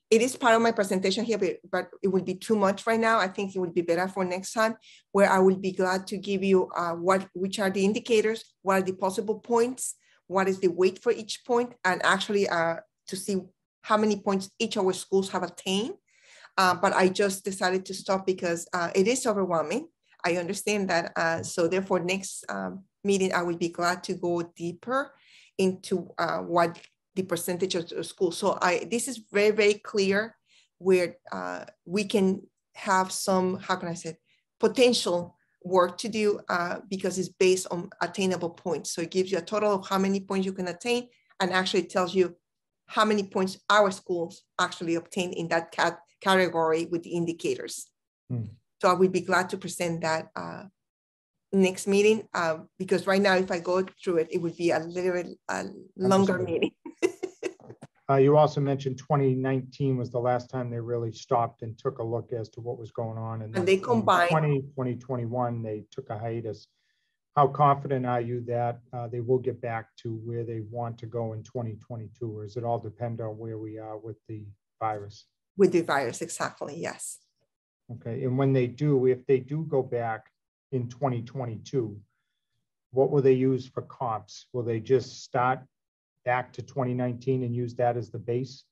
it is part of my presentation here, but it would be too much right now. I think it would be better for next time, where I will be glad to give you which are the indicators, what are the possible points, what is the weight for each point, and actually to see how many points each of our schools have attained. But I just decided to stop because it is overwhelming. I understand that. So therefore, next meeting, I will be glad to go deeper into what the percentage of the school. So this is very, very clear where we can have some, how can I say, potential work to do because it's based on attainable points. So it gives you a total of how many points you can attain and actually tells you how many points our schools actually obtain in that category with the indicators. So I would be glad to present that next meeting because right now, if I go through it, it would be a little longer meeting. You also mentioned 2019 was the last time they really stopped and took a look as to what was going on. And they combined 2021, they took a hiatus. How confident are you that they will get back to where they want to go in 2022? Or does it all depend on where we are with the virus? With the virus, exactly, yes. Okay, and when they do, if they do go back in 2022, what will they use for comps? Will they just start back to 2019 and use that as the base?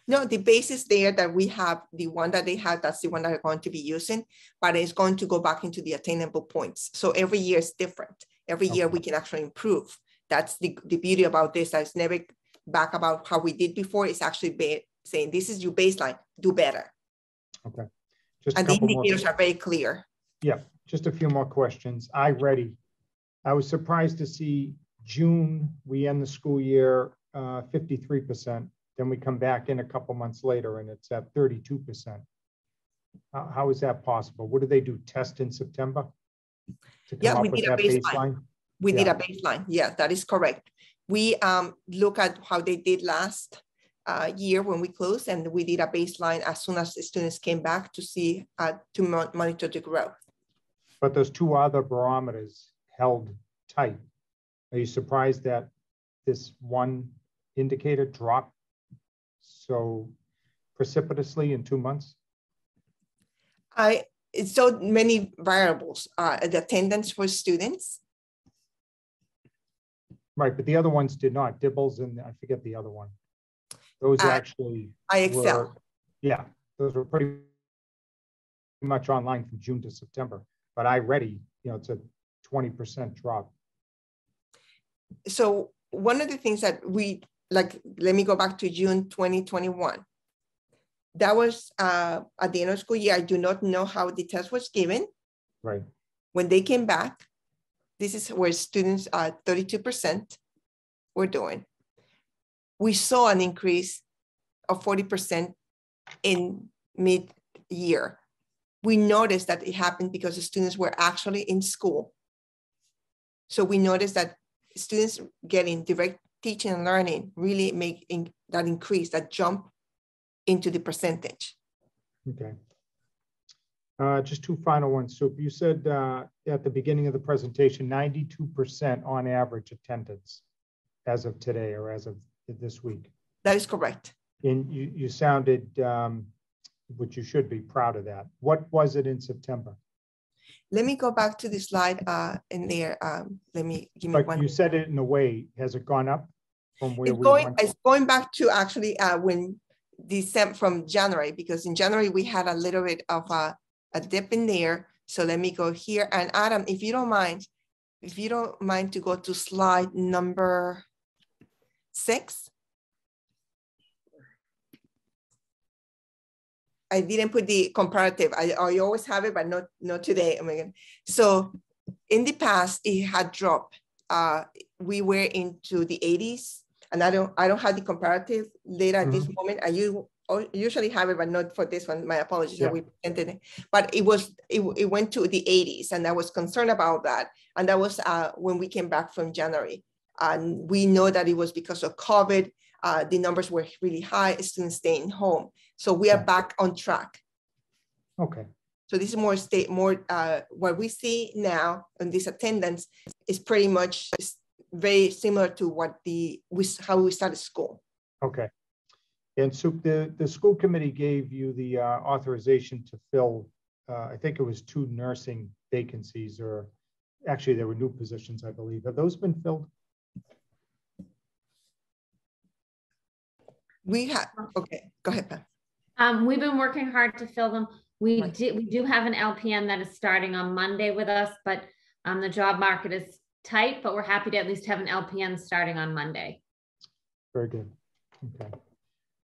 No, the base is there that we have. The one that they have, that's the one that they're going to be using, but it's going to go back into the attainable points. So every year is different. Every year we can actually improve. That's the beauty about this. That's never back about how we did before. It's actually saying, this is your baseline, do better. Okay. Just and the indicators are very clear. Yeah, just a few more questions. I was surprised to see June, we end the school year 53%. Then we come back in a couple months later and it's at 32%. How is that possible? What do they do? Test in September? Yeah, we did a baseline. We did a baseline. Yeah, that is correct. We look at how they did last year when we closed, and we did a baseline as soon as the students came back to see, to monitor the growth. But those two other barometers held tight. Are you surprised that this one indicator dropped so precipitously in 2 months? It's so many variables. The attendance for students. Right, but the other ones did not. Dibbles and I forget the other one. Those actually IXL. Yeah, those were pretty much online from June to September. But iReady, it's a 20% drop. So one of the things that let me go back to June 2021. That was at the end of school year. I do not know how the test was given. Right. When they came back, this is where students 32% were doing. we saw an increase of 40% in mid-year. We noticed that it happened because the students were actually in school. So we noticed that students getting direct teaching and learning really make that increase, that jump into the percentage. Okay. Just two final ones. So you said at the beginning of the presentation, 92% on average attendance as of today or as of this week. That is correct. And you sounded, which you should be proud of that. What was it in September? Let me go back to the slide in there. Give me one. You said it in a way, has it gone up from where it's going back to actually when December from January, because in January we had a little bit of a dip in there. So let me go here. And Adam, if you don't mind to go to slide number 6. I didn't put the comparative. I always have it, but not today. Oh my God. So in the past, it had dropped. We were into the 80s, and I don't have the comparative data at this moment. I usually have it, but not for this one. My apologies. Yeah. We presented it, but it went to the 80s, and I was concerned about that. And that was when we came back from January, and we know that it was because of COVID. The numbers were really high, students staying home. So we are back on track. Okay. So this is more what we see now in this attendance is pretty much very similar to how we started school. Okay. And so the school committee gave you the authorization to fill, I think it was 2 nursing vacancies, or actually there were new positions, I believe. Have those been filled? We have, okay, go ahead, Pam. We've been working hard to fill them. We do have an LPN that is starting on Monday with us, but the job market is tight, but we're happy to at least have an LPN starting on Monday. Very good. Okay.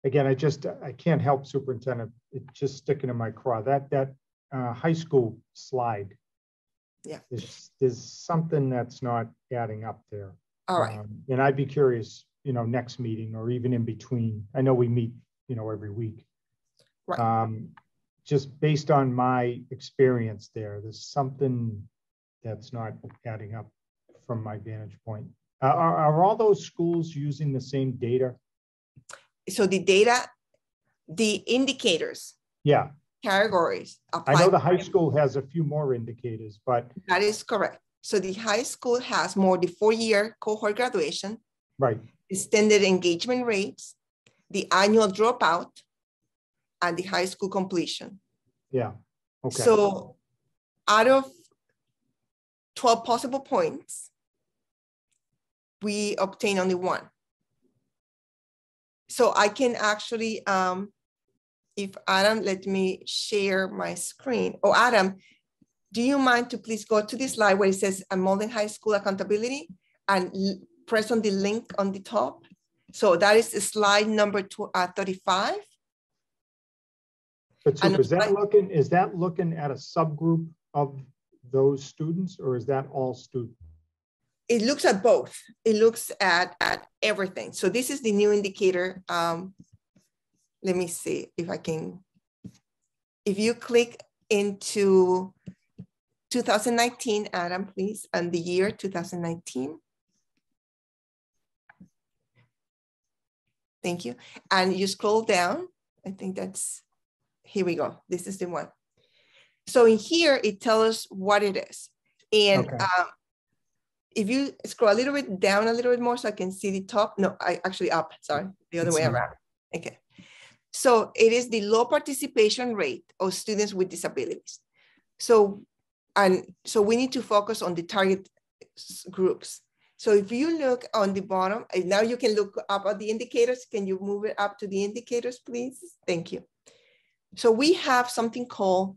Again, I can't help, Superintendent, it's just sticking in my craw. That high school slide, yeah, there's something that's not adding up there. All right. And I'd be curious, next meeting or even in between. I know we meet, every week. Right. Just based on my experience there's something that's not adding up from my vantage point. Are all those schools using the same data? So the data, the indicators, yeah, categories. I know the high school has a few more indicators, but that is correct. So the high school has more the 4-year cohort graduation, right? Extended engagement rates, the annual dropout, and the high school completion. Yeah. Okay. So out of 12 possible points, we obtain only 1. So I can actually, if Adam, let me share my screen. Oh, Adam, do you mind to please go to this slide where it says Malden High School Accountability and press on the link on the top? So that is slide number 35. But so is that looking at a subgroup of those students, or is that all students? It looks at both. It looks at everything. So this is the new indicator. Let me see if I can. If you click into 2019, Adam, please, and the year 2019. Thank you. And you scroll down. I think that's, here we go. This is the one. So in here, it tells us what it is. And okay. If you scroll a little bit down a little bit more so I can see the top. No, I actually up, sorry, the other way around. Okay. So it is the low participation rate of students with disabilities. So we need to focus on the target groups. So if you look on the bottom, and now you can look up at the indicators. Can you move it up to the indicators, please? Thank you. So we have something called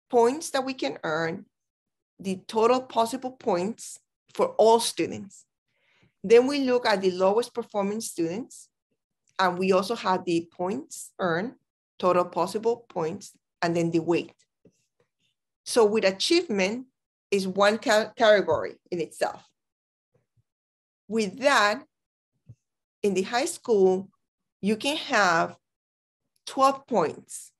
points that we can earn, the total possible points for all students. Then we look at the lowest performing students, and we also have the points earned, total possible points, and then the weight. So with achievement is one category in itself. With that, in the high school, you can have 12 points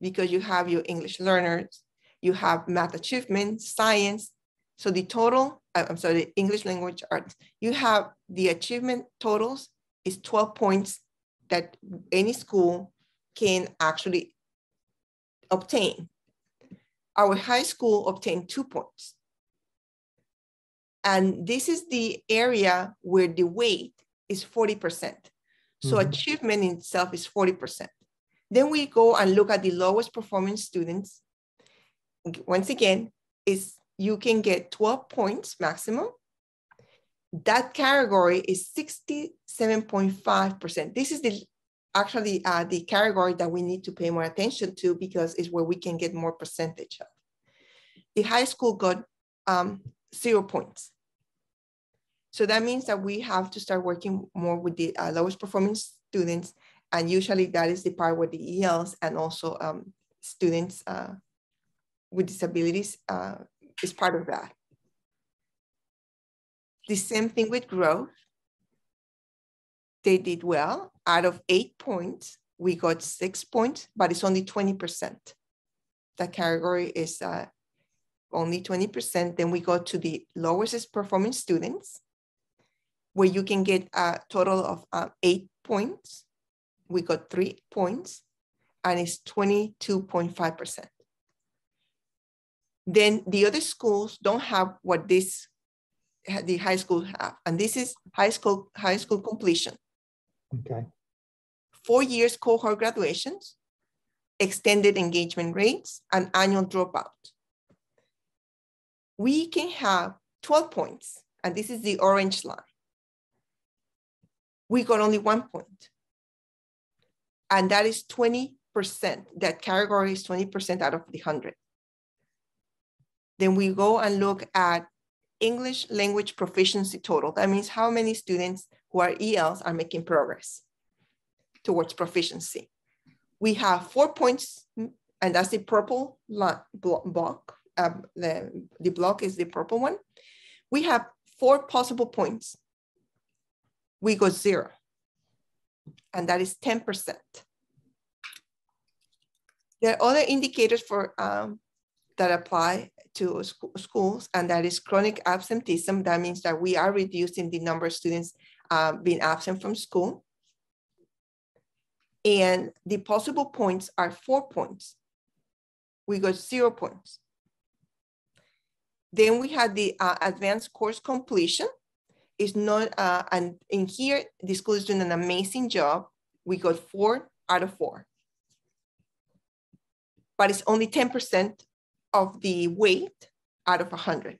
because you have your English learners, you have math achievement, science. So the total, I'm sorry, the English language arts, you have the achievement totals is 12 points that any school can actually obtain. Our high school obtained 2 points. And this is the area where the weight is 40%. So achievement in itself is 40%. Then we go and look at the lowest performing students. Once again, is you can get 12 points maximum. That category is 67.5%. This is actually the category that we need to pay more attention to because it's where we can get more percentage of. The high school got 0 points. So that means that we have to start working more with the lowest performing students. And usually that is the part where the ELs and also students with disabilities is part of that. The same thing with growth. They did well. Out of 8 points, we got 6 points, but it's only 20%. That category is only 20%. Then we go to the lowest performing students, where you can get a total of 8 points. We got 3 points, and it's 22.5%. Then the other schools don't have what the high school have, and this is high school completion. Okay. 4 years cohort graduations, extended engagement rates, and annual dropout. We can have 12 points, and this is the orange line. We got only 1 point. And that is 20%. That category is 20% out of the 100. Then we go and look at English language proficiency total. That means how many students who are ELs are making progress towards proficiency. We have 4 points, and that's the purple block. The block is the purple one. We have 4 possible points. We got 0, and that is 10%. There are other indicators for that apply to schools, and that is chronic absenteeism. That means that we are reducing the number of students being absent from school. And the possible points are 4 points. We got 0 points. Then we had the advanced course completion. It's not, and in here, the school is doing an amazing job. We got 4 out of 4. But it's only 10% of the weight out of 100.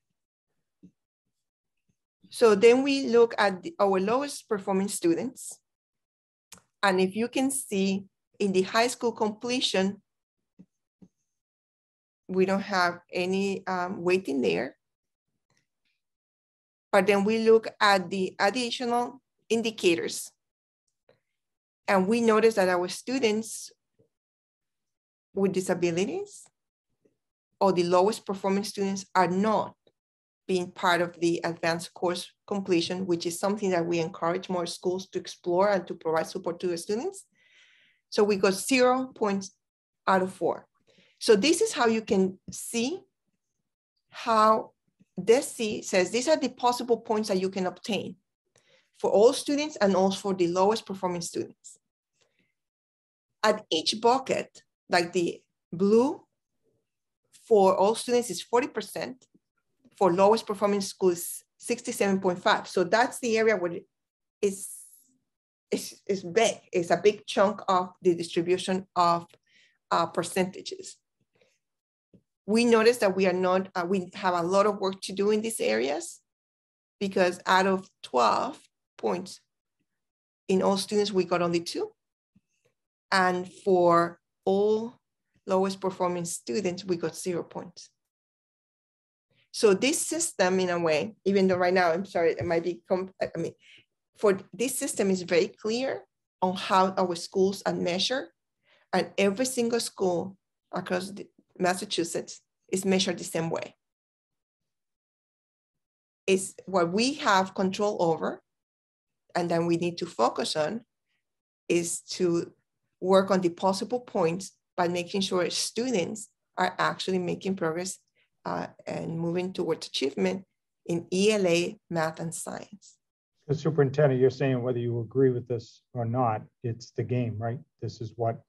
So then we look at our lowest performing students. And if you can see in the high school completion, we don't have any weight in there. But then we look at the additional indicators. And we notice that our students with disabilities or the lowest performing students are not being part of the advanced course completion, which is something that we encourage more schools to explore and to provide support to the students. So we got 0 points out of 4. So this is how you can see how DESI says these are the possible points that you can obtain for all students and also for the lowest performing students. At each bucket, like the blue for all students is 40%, for lowest performing schools, 67.5. So that's the area where it's big. It's a big chunk of the distribution of percentages. We notice that we are not, we have a lot of work to do in these areas because out of 12 points in all students, we got only 2. And for all lowest performing students, we got 0 points. So this system, in a way, even though right now, I'm sorry, it might be, for this system is very clear on how our schools are measured, and every single school across Massachusetts is measured the same way. It's what we have control over and then we need to focus on is to work on the possible points by making sure students are actually making progress and moving towards achievement in ELA, math, and science. The superintendent, you're saying whether you agree with this or not, it's the game, right? This is what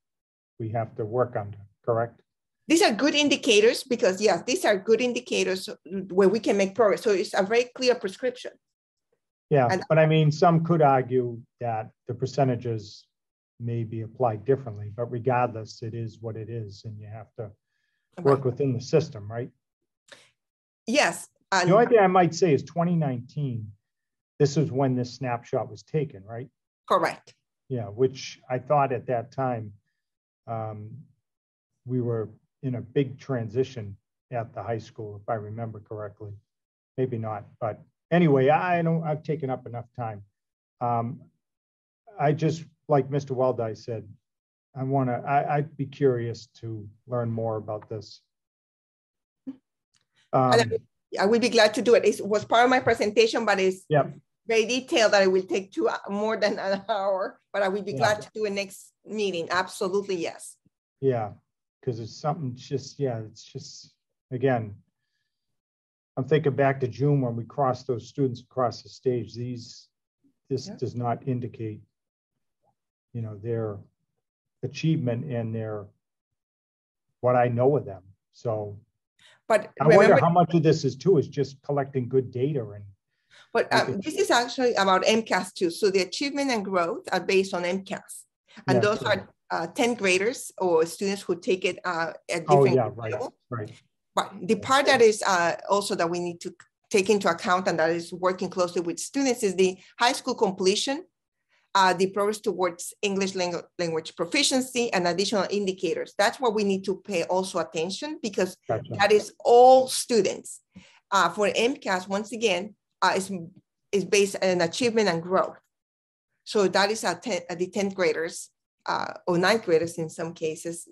we have to work under, correct? These are good indicators because yes, these are good indicators where we can make progress. So it's a very clear prescription. Yeah, and, but I mean, some could argue that the percentages may be applied differently, but regardless, it is what it is, and you have to work within the system, right? Yes. The only thing I might say is 2019, this is when this snapshot was taken, right? Correct. Yeah, which I thought at that time, we were in a big transition at the high school, if I remember correctly. Maybe not, but anyway, I've taken up enough time. I just, like Mr. Weldai said, I'd be curious to learn more about this. I will be glad to do it. It was part of my presentation, but it's very detailed that it will take more than an hour, but I will be glad to do it next meeting. Absolutely, yes. Yeah, because it's something just, it's just, again, I'm thinking back to June when we crossed those students across the stage. This does not indicate, their achievement and what I know of them. So, but I wonder how much of this is just collecting good data. But this is actually about MCAS too. So the achievement and growth are based on MCAS. And those are 10th graders or students who take it at different levels. Right. But the part that is also that we need to take into account and that is working closely with students is the high school completion, the progress towards English language proficiency and additional indicators. That's what we need to pay also attention because that is all students. For MCAS, once again, is based on achievement and growth. So that is at the 10th graders or 9th graders in some cases.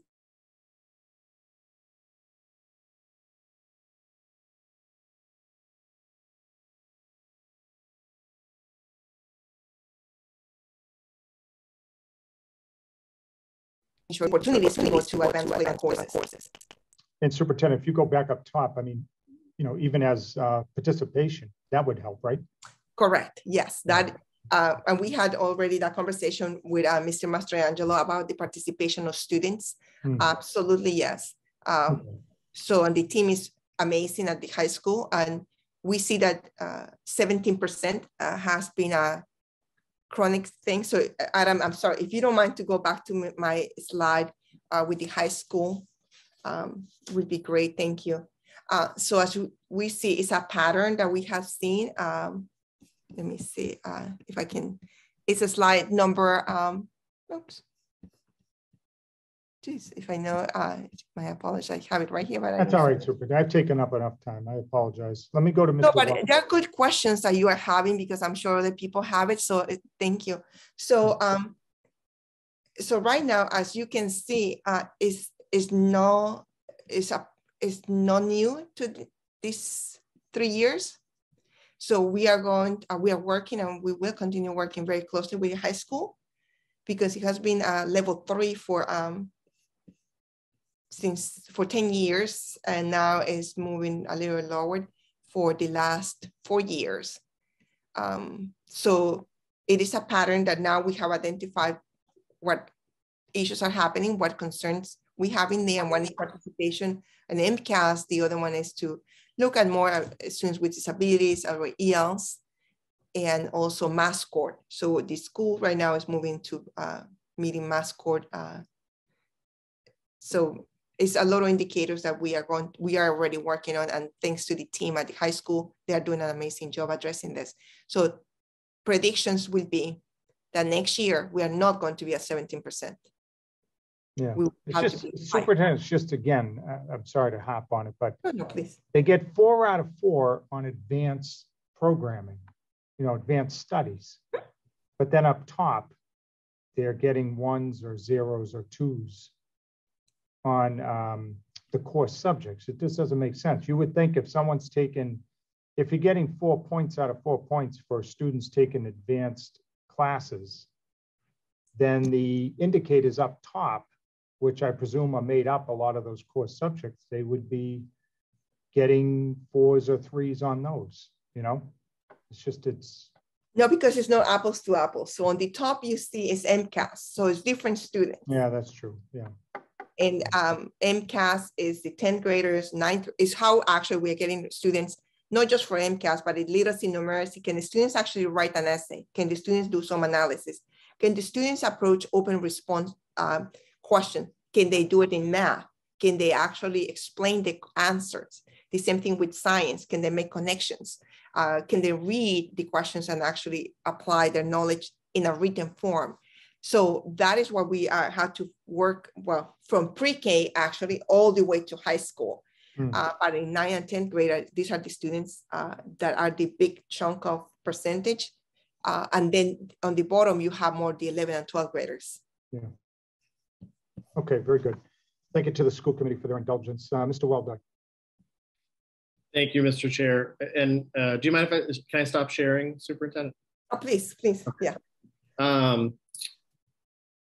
Opportunities to go to advanced courses. And Superintendent, if you go back up top, I mean, even as participation, that would help, right? Correct. Yes, that and we had already that conversation with Mr. Mastrangelo about the participation of students. Absolutely, yes. So, and the team is amazing at the high school, and we see that 17% has been a chronic thing. So, Adam, I'm sorry if you don't mind to go back to my slide with the high school, would be great. Thank you. So as we see, it's a pattern that we have seen. Let me see if I can, it's a slide number, oops. Geez, if I know, my apologies, I have it right here. But that's all right, Super. I've taken up enough time. I apologize. Let me go to Mr. No, but there are good questions that you are having because I'm sure other people have it. So thank you. So, so right now, as you can see, is not new to these 3 years. So we are working and we will continue working very closely with the high school because it has been level 3 for 10 years and now is moving a little lower for the last 4 years. So it is a pattern that now we have identified what issues are happening, what concerns we have in there, and one is participation and MCAS. The other one is to look at more students with disabilities or ELs and also math score. So the school right now is moving to meeting math score. So it's a lot of indicators that we are already working on, and thanks to the team at the high school, they are doing an amazing job addressing this. So predictions will be that next year we are not going to be at 17%. Yeah, it's just superintendents. Just again, I'm sorry to hop on it, but no, please. They get 4 out of 4 on advanced programming, advanced studies. But then up top, they're getting 1s or 0s or 2s on the core subjects. It just doesn't make sense. You would think if you're getting 4 points out of 4 points for students taking advanced classes, then the indicators up top, which I presume are made up a lot of those core subjects, they would be getting 4s or 3s on those, you know? It's no, because it's not apples to apples. So on the top you see is MCAS, so it's different students. yeah, that's true, yeah. And MCAS is the 10th graders, 9th, is how actually we're getting students, not just for MCAS, but in literacy, numeracy. Can the students actually write an essay? Can the students do some analysis? Can the students approach open response question? Can they do it in math? Can they actually explain the answers? The same thing with science. Can they make connections? Can they read the questions and actually apply their knowledge in a written form? So that is what we had to work, well, from pre-K actually all the way to high school. But in 9th and 10th grade, these are the students that are the big chunk of percentage. And then on the bottom, you have more the 11th and 12th graders. Yeah. Okay, very good. Thank you to the school committee for their indulgence. Mr. Weldai. Thank you, Mr. Chair. And do you mind if can I stop sharing, Superintendent? Oh, please, please, yeah.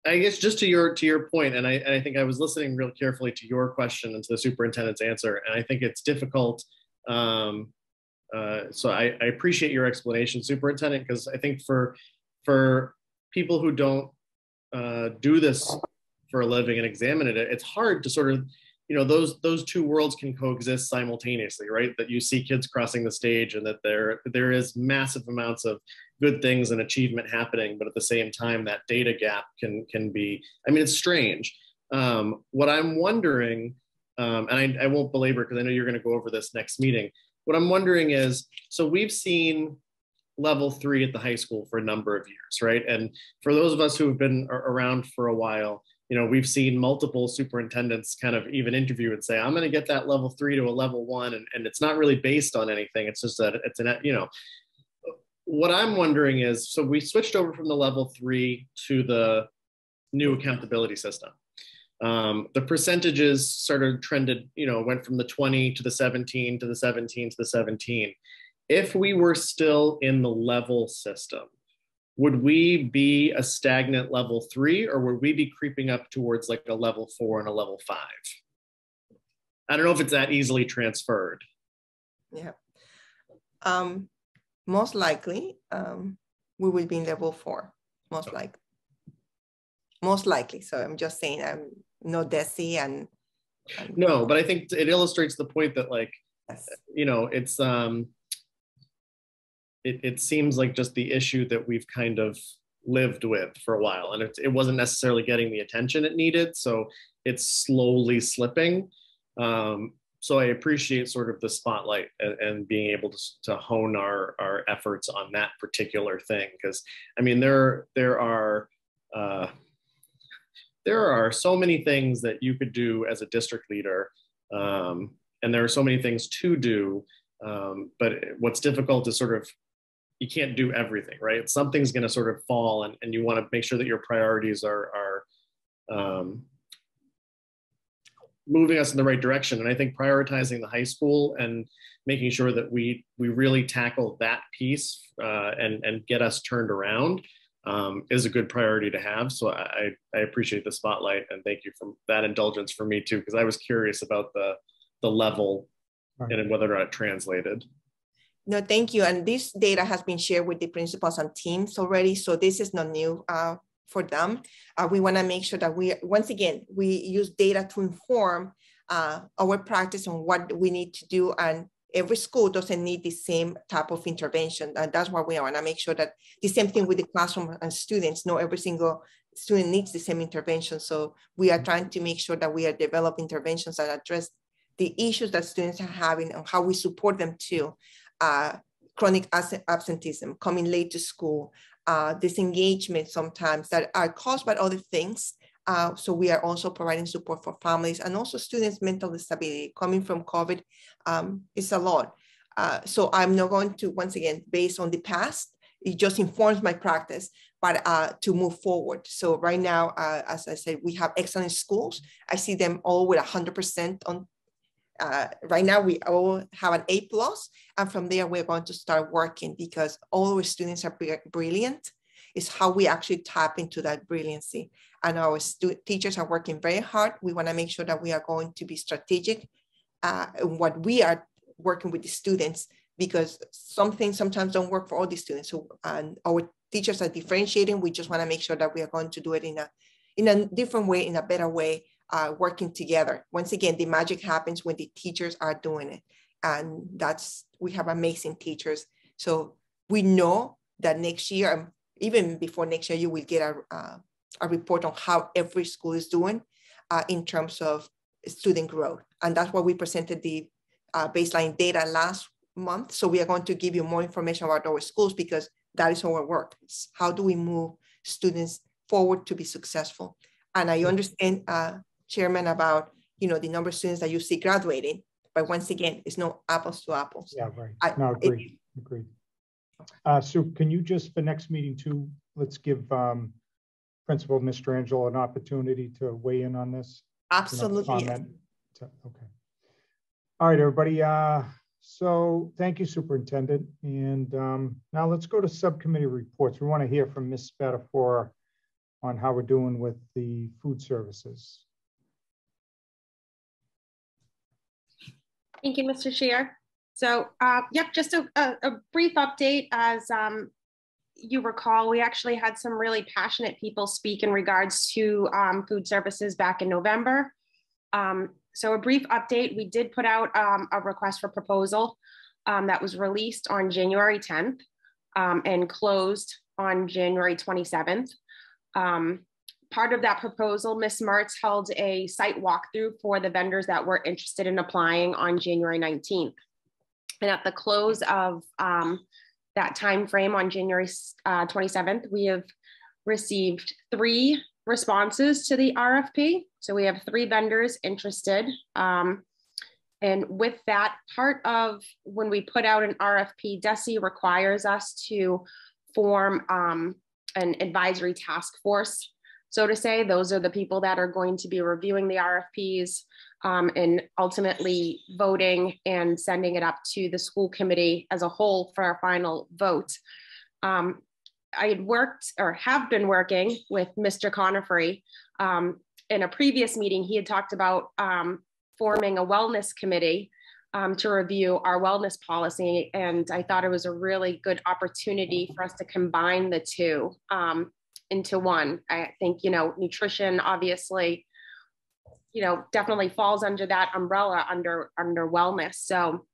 I guess just to your point, and I think I was listening real carefully to your question and to the superintendent's answer, and I think it's difficult. So I appreciate your explanation, Superintendent, because I think for people who don't do this for a living and examine it, it's hard to sort of, you know, those two worlds can coexist simultaneously, right? That you see kids crossing the stage and that there is massive amounts of good things and achievement happening, but at the same time, that data gap can be, I mean, it's strange. What I'm wondering, and I won't belabor because I know you're going to go over this next meeting. What I'm wondering is, so we've seen level 3 at the high school for a number of years, right? And for those of us who have been around for a while, you know, we've seen multiple superintendents kind of even interview and say, I'm going to get that level 3 to a level 1. And it's not really based on anything. It's just that it's an, you know, what I'm wondering is, so we switched over from the level 3 to the new accountability system. The percentages sort of trended, you know, went from the 20 to the 17 to the 17 to the 17. If we were still in the level system, would we be a stagnant level 3, or would we be creeping up towards like a level 4 and a level 5? I don't know if it's that easily transferred. Yeah. Most likely, we will be in level 4, most likely. Most likely. So I'm just saying, I'm no Desi and no, but I think it illustrates the point that, like, yes, you know, it's it seems like just the issue that we've kind of lived with for a while, and it wasn't necessarily getting the attention it needed, so it's slowly slipping. So I appreciate sort of the spotlight and being able to hone our efforts on that particular thing, because I mean there are so many things that you could do as a district leader, and there are so many things to do, but what's difficult is sort of, you can't do everything, right? Something's going to sort of fall, and you want to make sure that your priorities are moving us in the right direction. And I think prioritizing the high school and making sure that we really tackle that piece and get us turned around is a good priority to have. So I appreciate the spotlight, and thank you for that indulgence for me too, because I was curious about the level and whether or not it translated. No, thank you. And this data has been shared with the principals and teams already, so this is not new for them. We want to make sure that once again, we use data to inform our practice on what we need to do, and every school doesn't need the same type of intervention. And that's why we want to make sure that the same thing with the classroom and students, not every single student needs the same intervention. So we are trying to make sure that we are developing interventions that address the issues that students are having and how we support them too. Chronic absenteeism, coming late to school, disengagement sometimes that are caused by other things. So we are also providing support for families and also students' mental disability. Coming from COVID is a lot. So I'm not going to, once again, based on the past, it just informs my practice, but to move forward. So right now, as I said, we have excellent schools. I see them all with 100% on. Right now, we all have an A+, and from there, we're going to start working because all our students are brilliant. is how we actually tap into that brilliancy. And our teachers are working very hard. We want to make sure that we are going to be strategic in what we are working with the students, because some things sometimes don't work for all the students. So, and our teachers are differentiating. We just want to make sure that we are going to do it in a different way, in a better way, working together. Once again, the magic happens when the teachers are doing it. And we have amazing teachers. So we know that next year, even before next year, you will get a report on how every school is doing in terms of student growth. And that's why we presented the baseline data last month. So we are going to give you more information about our schools, because that is our work. It's how do we move students forward to be successful? And I understand, Chairman, about the number of students that you see graduating, but once again, it's no apples to apples. Yeah, right. Agreed. Sue, can you just, for next meeting too, let's give Principal Mr. Angelo an opportunity to weigh in on this? Absolutely. Yes. Okay. All right, everybody. So thank you, Superintendent. And now let's go to subcommittee reports. We want to hear from Ms. Spadafora on how we're doing with the food services. Thank you, Mr. Chair. So, yep, just a brief update. As you recall, we actually had some really passionate people speak in regards to food services back in November. So a brief update, we did put out a request for proposal that was released on January 10th and closed on January 27th. Part of that proposal, Ms. Mertz held a site walkthrough for the vendors that were interested in applying on January 19th. And at the close of that time frame on January 27th, we have received 3 responses to the RFP. So we have 3 vendors interested. And with that, part of when we put out an RFP, DESE requires us to form an advisory task force. So to say, those are the people that are going to be reviewing the RFPs and ultimately voting and sending it up to the school committee as a whole for our final vote. I had worked or have been working with Mr. Conifrey. In a previous meeting, he had talked about forming a wellness committee to review our wellness policy. And I thought it was a really good opportunity for us to combine the 2 into one. I think, nutrition obviously, definitely falls under that umbrella under wellness. So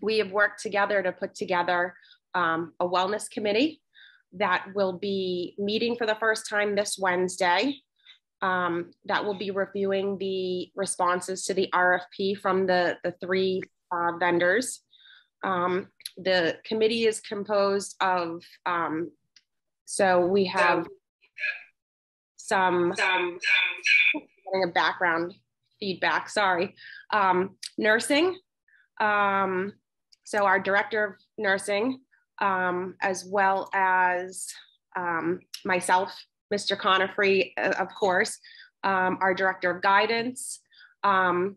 we have worked together to put together a wellness committee that will be meeting for the first time this Wednesday. That will be reviewing the responses to the RFP from the 3 vendors. The committee is composed of, so we have some getting a background feedback, sorry. Nursing, so our director of nursing, as well as myself, Mr. Conifrey, of course, our director of guidance, some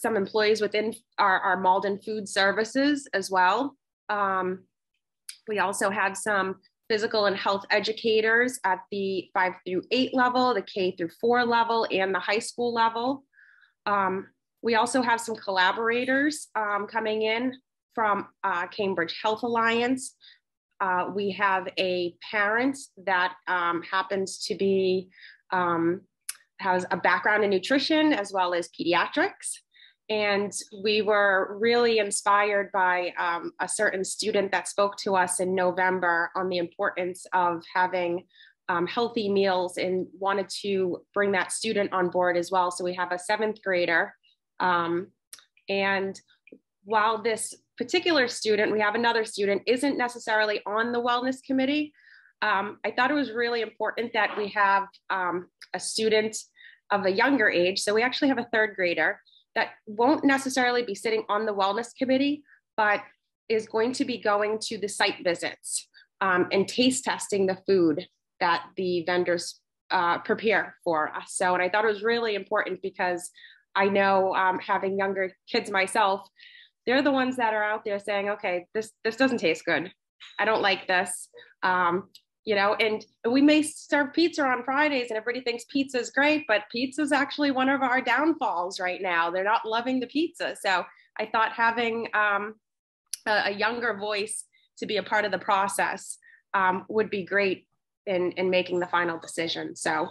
employees within our Malden Food Services as well. We also have some physical and health educators at the 5 through 8 level, the K through 4 level, and the high school level. We also have some collaborators coming in from Cambridge Health Alliance. We have a parent that happens to be, has a background in nutrition as well as pediatrics. And we were really inspired by a certain student that spoke to us in November on the importance of having healthy meals and wanted to bring that student on board as well. So we have a 7th grader. And while this particular student, we have another student, isn't necessarily on the wellness committee, I thought it was really important that we have a student of a younger age. So we actually have a 3rd grader that won't necessarily be sitting on the wellness committee, but is going to be going to the site visits and taste testing the food that the vendors prepare for us. So, and I thought it was really important because I know having younger kids myself, they're the ones that are out there saying, okay, this doesn't taste good. I don't like this. You know, and we may serve pizza on Fridays and everybody thinks pizza is great, but pizza is actually one of our downfalls right now. They're not loving the pizza. So I thought having a younger voice to be a part of the process would be great in making the final decision. So,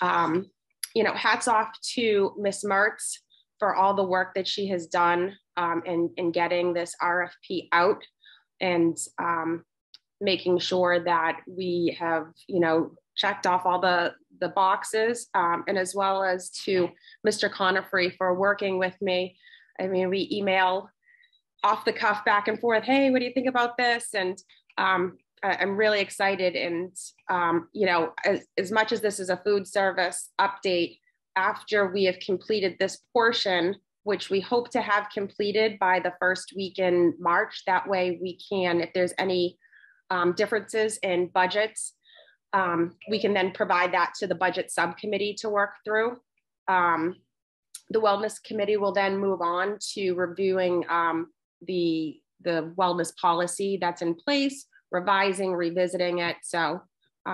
you know, hats off to Ms. Mertz for all the work that she has done in getting this RFP out and making sure that we have, you know, checked off all the boxes, and as well as to Mr. Conifrey for working with me. I mean, we email off the cuff back and forth, hey, what do you think about this? And I'm really excited. And, you know, as much as this is a food service update, after we have completed this portion, which we hope to have completed by the first week in March, that way we can, if there's any differences in budgets, we can then provide that to the budget subcommittee to work through. The wellness committee will then move on to reviewing the wellness policy that's in place, revising, revisiting it. So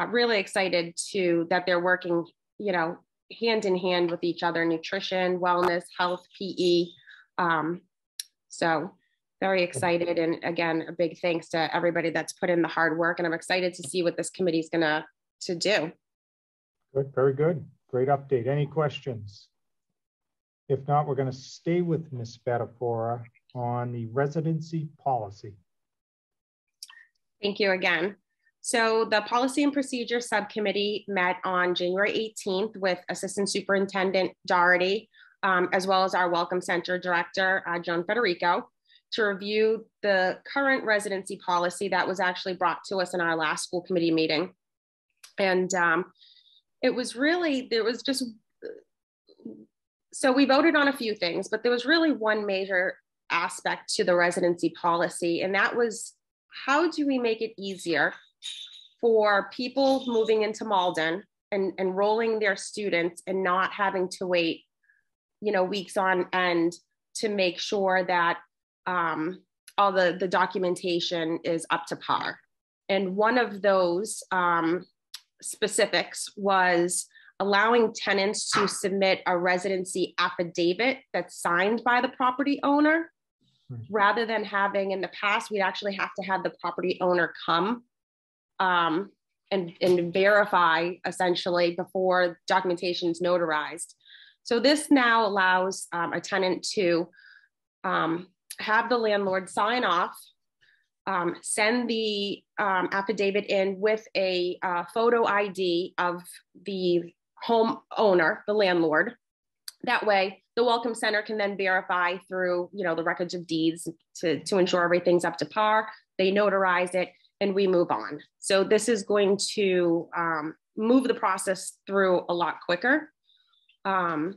really excited that they're working, you know, hand in hand with each other, nutrition, wellness, health, PE. So very excited. And again, a big thanks to everybody that's put in the hard work. And I'm excited to see what this committee is gonna do. Good, very good. Great update. Any questions? If not, we're gonna stay with Ms. Spadafora on the residency policy. Thank you again. So the Policy and Procedure Subcommittee met on January 18th with Assistant Superintendent Doherty, as well as our Welcome Center Director, Joan Federico, to review the current residency policy that was actually brought to us in our last school committee meeting. And it was really, so we voted on a few things, but there was really one major aspect to the residency policy, and that was, how do we make it easier for people moving into Malden and enrolling their students and not having to wait, you know, weeks on end to make sure that all the documentation is up to par. And one of those specifics was allowing tenants to submit a residency affidavit that's signed by the property owner, rather than having, in the past, we'd actually have to have the property owner come and verify essentially before documentation is notarized. So this now allows a tenant to have the landlord sign off, send the affidavit in with a photo ID of the home owner, the landlord. That way, the Welcome Center can then verify through, you know, the records of deeds to ensure everything's up to par. They notarize it, and we move on. So this is going to move the process through a lot quicker, and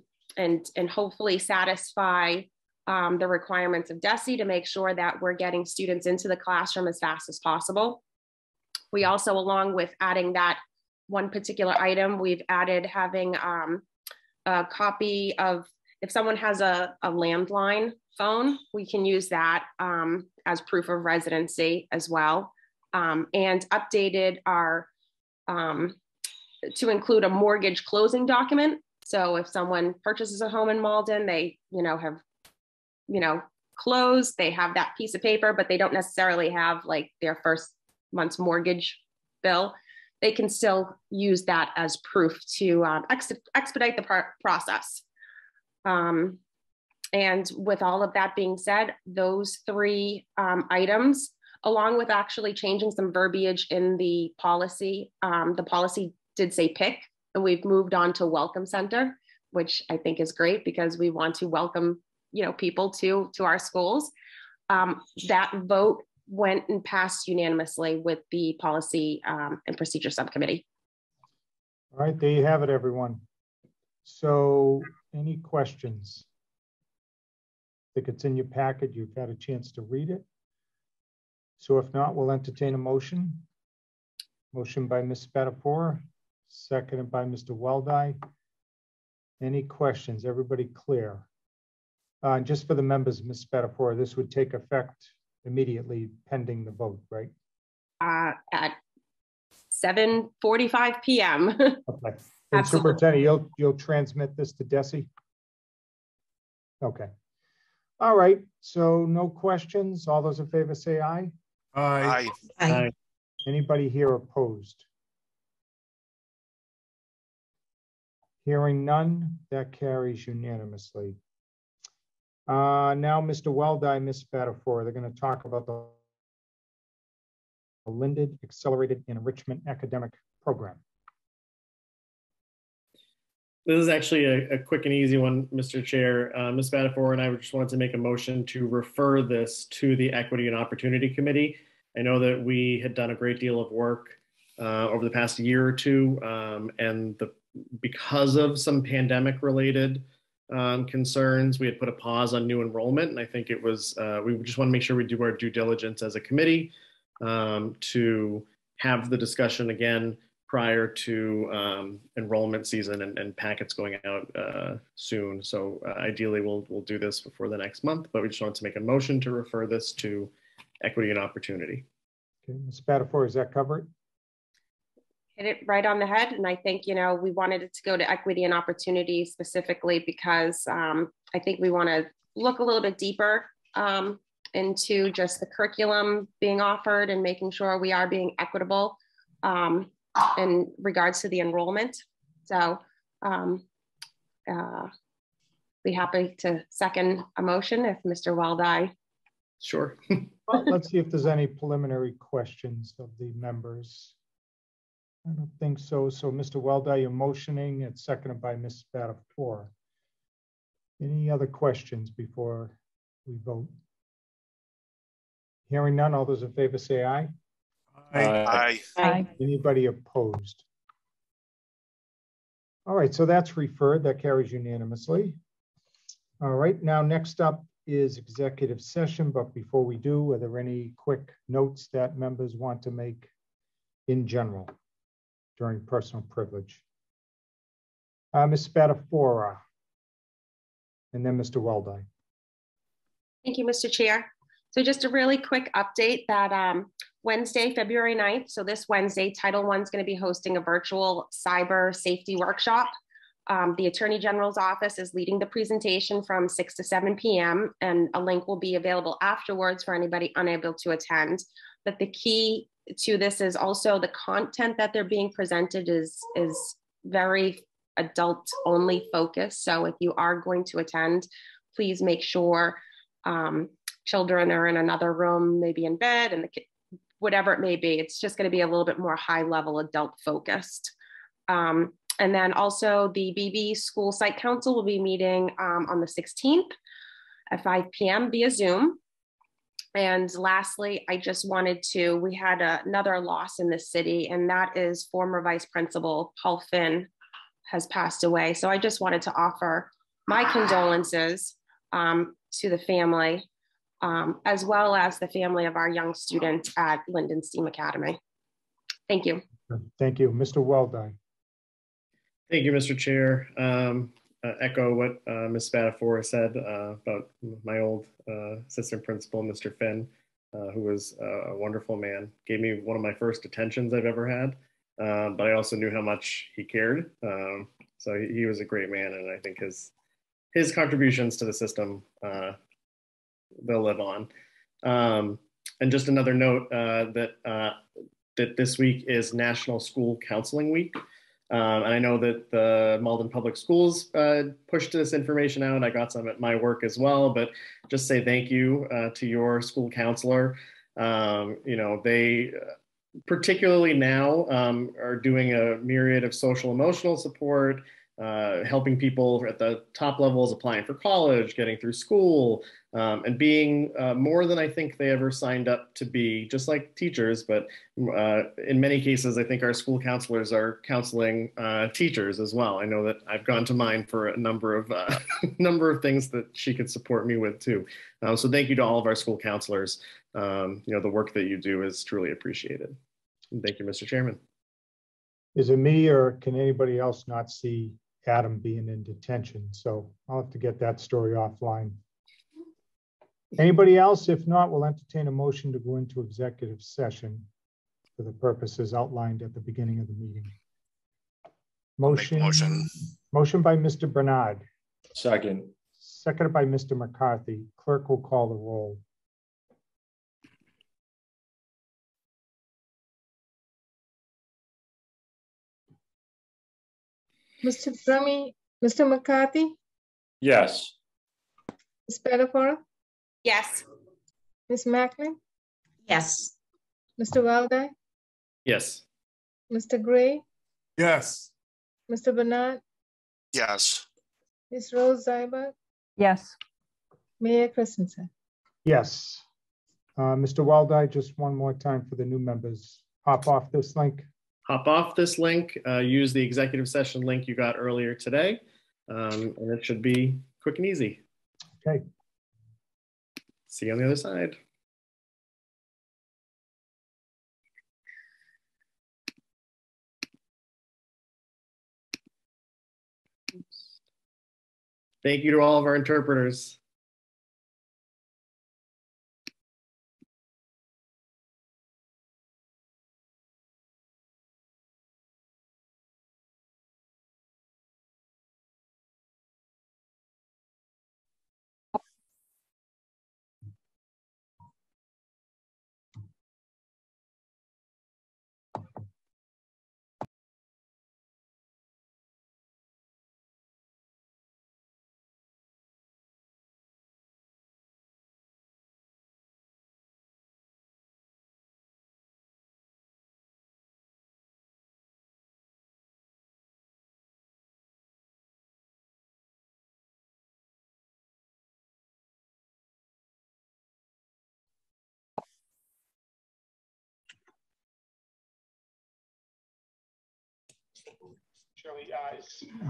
hopefully satisfy the requirements of DESE to make sure that we're getting students into the classroom as fast as possible. We also, along with adding that one particular item, we've added having a copy of, if someone has a landline phone, we can use that as proof of residency as well. And updated our, to include a mortgage closing document. So if someone purchases a home in Malden, they, you know, have, you know, closed, they have that piece of paper, but they don't necessarily have like their first month's mortgage bill. They can still use that as proof to expedite the process. And with all of that being said, those three items, along with actually changing some verbiage in the policy did say pick, and we've moved on to Welcome Center, which I think is great because we want to welcome, you know, people to our schools. That vote went and passed unanimously with the Policy and Procedure Subcommittee. All right, there you have it, everyone. So any questions? I think it's in your packet. You've had a chance to read it. So if not, we'll entertain a motion. Motion by Ms. Spadafora, seconded by Mr. Weldai. Any questions? Everybody clear? Just for the members, Ms. Spadafora, this would take effect immediately pending the vote, right? at 7:45 p.m. Okay. And Absolutely. Superintendent, you'll transmit this to Desi? Okay. All right. So no questions. All those in favor say aye. Aye. Aye. Anybody here opposed? Hearing none, that carries unanimously. Now, Mr. Weldai, Ms. Spadafora, they're going to talk about the Linden Accelerated Enrichment Academic Program. This is actually a quick and easy one, Mr. Chair. Ms. Spadafora and I just wanted to make a motion to refer this to the Equity and Opportunity Committee. I know that we had done a great deal of work over the past year or two, and because of some pandemic-related concerns, we had put a pause on new enrollment, and I think it was, we just want to make sure we do our due diligence as a committee to have the discussion again prior to enrollment season and packets going out soon. So ideally, we'll do this before the next month, but we just wanted to make a motion to refer this to Equity and Opportunity. Okay, Ms. Spadafora, is that covered? Hit it right on the head. And I think, we wanted it to go to Equity and Opportunity specifically because I think we want to look a little bit deeper into just the curriculum being offered and making sure we are being equitable in regards to the enrollment. So be happy to second a motion if Mr. Weldai. Sure. Well, let's see if there's any preliminary questions of the members. I don't think so. So Mr. Weldai, you're motioning. It's seconded by Ms. Spadafora. Any other questions before we vote? Hearing none, all those in favor say aye. Aye. Aye. Anybody opposed? All right, so that's referred. That carries unanimously. All right, now next up is executive session. But before we do, are there any quick notes that members want to make in general during personal privilege? Ms. Spadafora, and then Mr. Weldai. Thank you, Mr. Chair. So just a really quick update that Wednesday, February 9th, so this Wednesday, Title I is going to be hosting a virtual cyber safety workshop. The Attorney General's office is leading the presentation from 6 to 7 p.m. and a link will be available afterwards for anybody unable to attend. But the key to this is also the content that they're being presented is very adult only focused. So if you are going to attend, please make sure children are in another room, maybe in bed, and whatever it may be. It's just going to be a little bit more high level adult focused. And then also the BB School Site Council will be meeting on the 16th at 5 p.m. via Zoom. And lastly, I just wanted to, we had another loss in the city, and that is former Vice Principal Paul Finn has passed away. So I just wanted to offer my condolences to the family, as well as the family of our young student at Linden STEAM Academy. Thank you. Thank you. Mr. Weldai. Thank you, Mr. Chair. Echo what Ms. Spadafora said about my old assistant principal, Mr. Finn, who was a wonderful man. Gave me one of my first attentions I've ever had, but I also knew how much he cared. So he was a great man, and I think his contributions to the system, they'll live on. And just another note that this week is National School Counseling Week. And I know that the Malden Public Schools pushed this information out. I got some at my work as well, but just say thank you to your school counselor. They particularly now are doing a myriad of social emotional support, helping people at the top levels applying for college, getting through school, and being more than I think they ever signed up to be, just like teachers. But in many cases, I think our school counselors are counseling teachers as well. I know that I've gone to mine for a number of things that she could support me with too. So thank you to all of our school counselors. The work that you do is truly appreciated. And thank you, Mr. Chairman. Is it me, or can anybody else not see Adam being in detention? So I'll have to get that story offline. Anybody else? If not, we'll entertain a motion to go into executive session. for the purposes outlined at the beginning of the meeting. Make the motion. Motion by Mr. Bernard. Second. Seconded by Mr. McCarthy. Clerk will call the roll. Mr. Brummy, Mr. McCarthy, Yes. Ms. Spadafora, Yes. Ms. Macklin, Yes. Mr. Weldai, Yes. Mr. Gray, Yes. Mr. Bernard, Yes. Ms. Rose Zybert, Yes. Mayor Christensen. Yes. Mr. Weldai, just one more time for the new members. Hop off this link. Hop off this link, use the executive session link you got earlier today, and it should be quick and easy. Okay. See you on the other side. Thank you to all of our interpreters.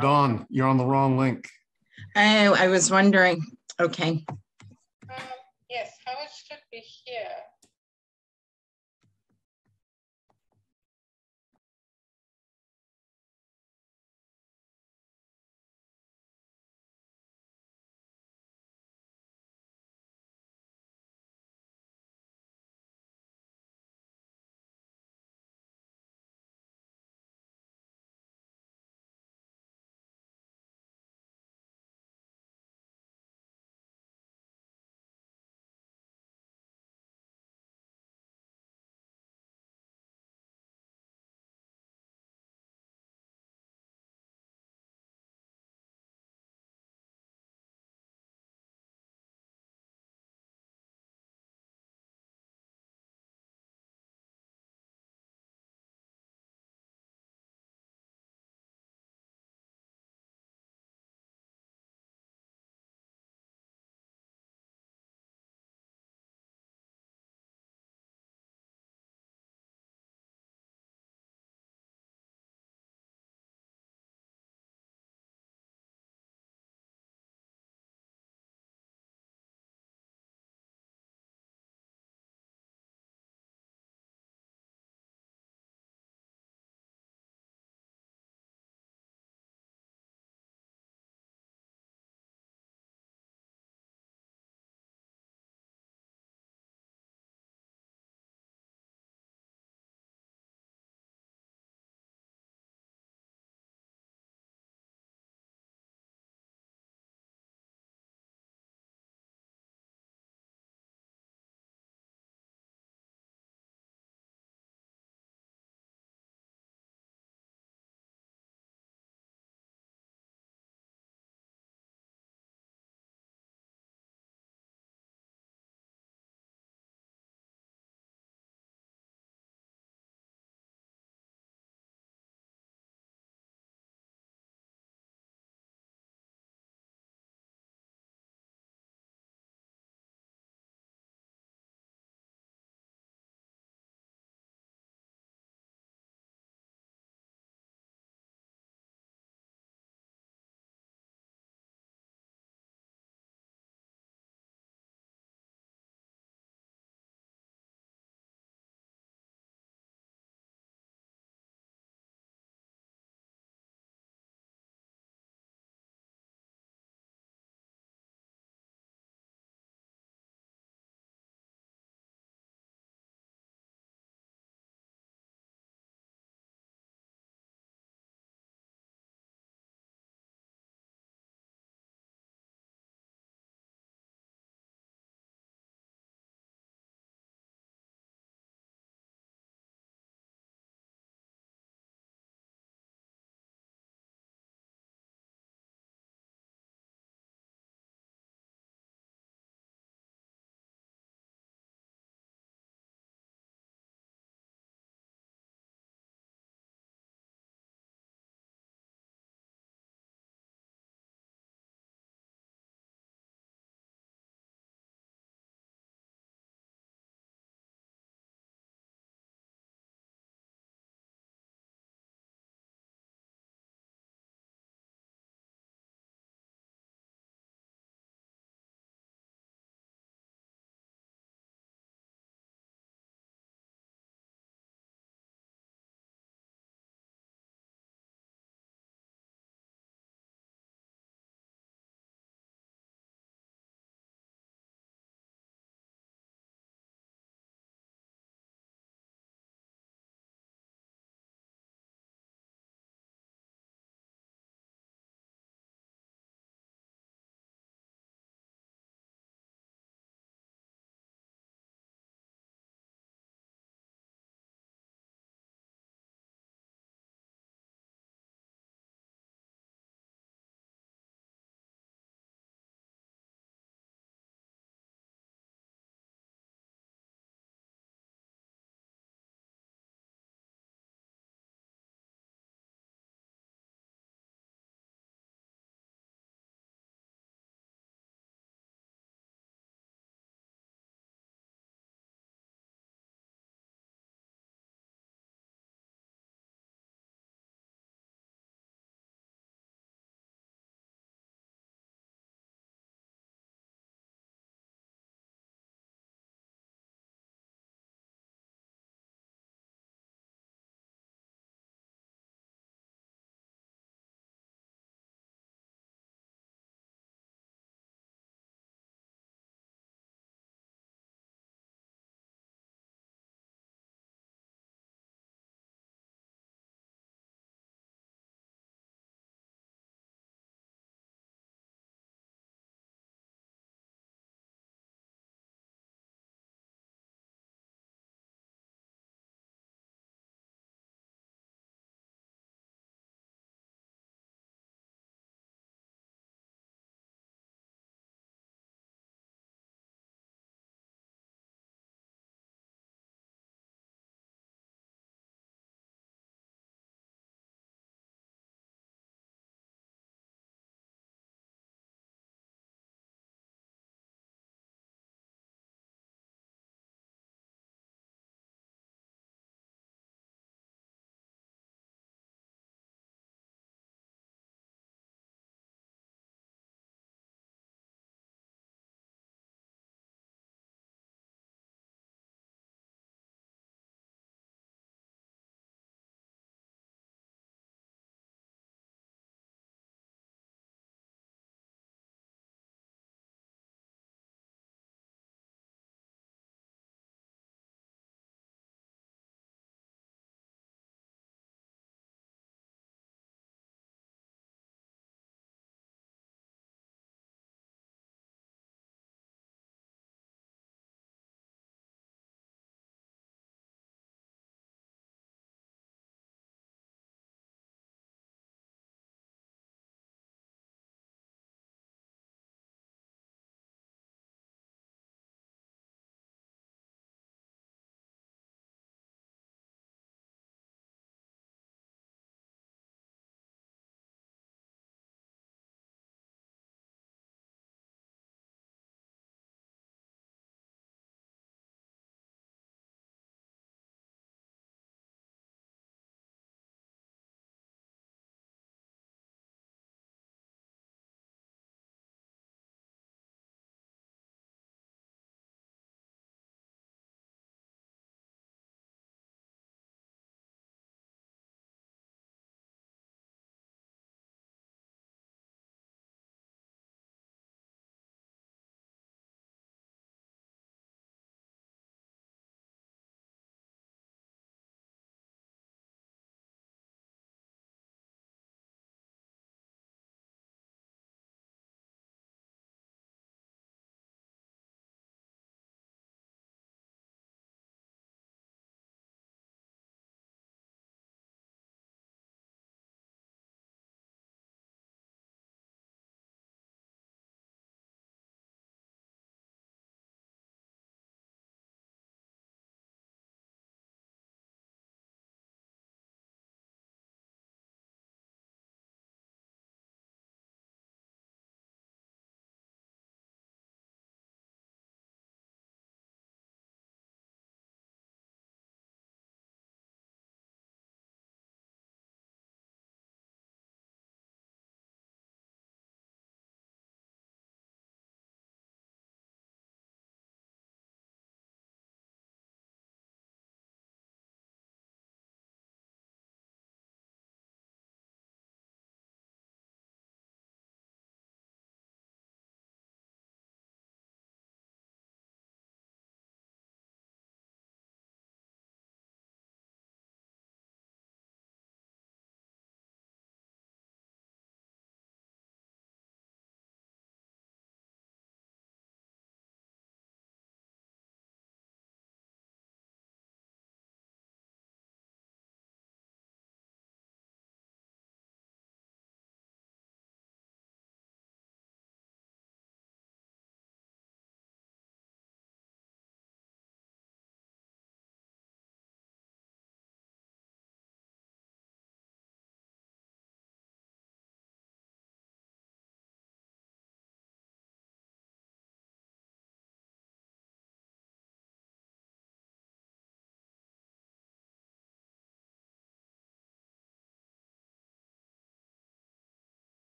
Dawn, you're on the wrong link. Oh, I was wondering. Okay. Yes, how it should be here.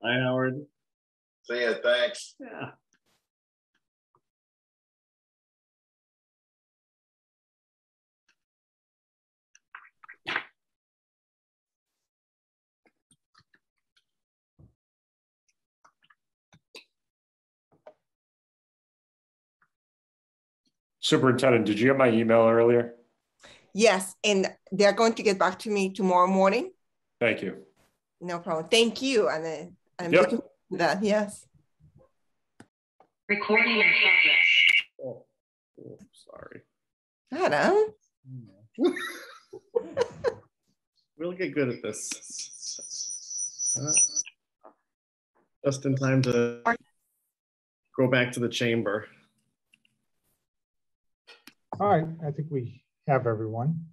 Hi, Howard. See ya, thanks. Yeah. Superintendent, did you get my email earlier? Yes, and they're going to get back to me tomorrow morning. Thank you. No problem. Thank you. And I'm Yep. looking forward to that. Yes. Recording in progress. Oh, sorry. Adam. We'll get good at this. Just in time to go back to the chamber. All right, I think we have everyone.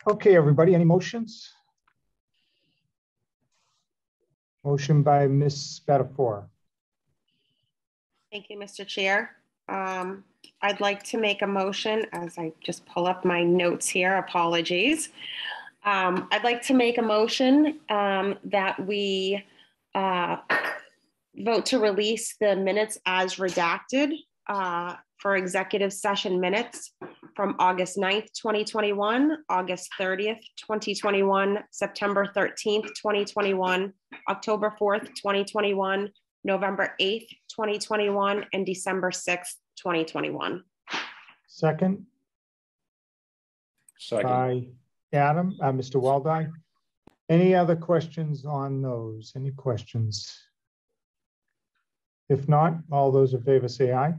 Okay, everybody, any motions? Motion by Ms. Spadafora. Thank you, Mr. Chair. I'd like to make a motion as I just pull up my notes here. Apologies. I'd like to make a motion that we vote to release the minutes as redacted for executive session minutes from August 9th, 2021, August 30th, 2021, September 13th, 2021, October 4th, 2021, November 8th, 2021, and December 6th, 2021. Second. Second. By Adam, Mr. Weldai. Any other questions on those? Any questions? If not, all those in favor say aye.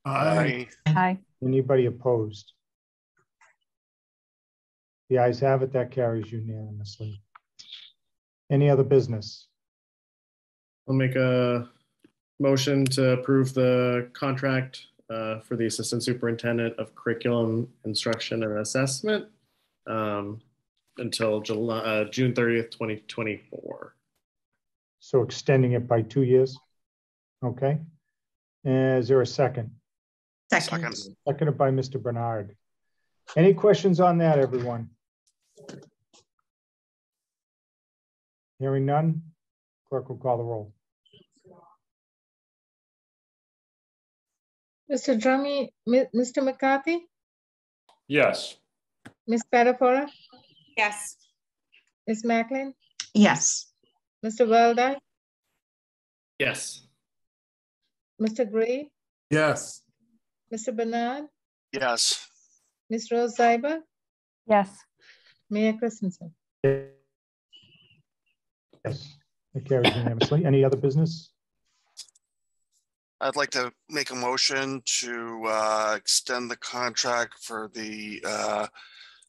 Aye. Aye. Anybody opposed? The ayes have it. That carries unanimously. Any other business? I'll make a motion to approve the contract for the Assistant Superintendent of Curriculum, Instruction, and Assessment until June 30th, 2024. So extending it by 2 years? Okay. Is there a second? Second. Seconded by Mr. Bernard. Any questions on that, everyone? Hearing none, clerk will call the roll. Mr. Drummy, Mr. McCarthy, Yes. Ms. Spadafora, Yes. Ms. Macklin, Yes. Mr. Weldai, Yes. Mr. Gray, Yes. Mr. Bernard, Yes. Ms. Rose Zeiber, Yes. Mayor Christensen. Yes, it carries unanimously. Any other business? I'd like to make a motion to extend the contract for the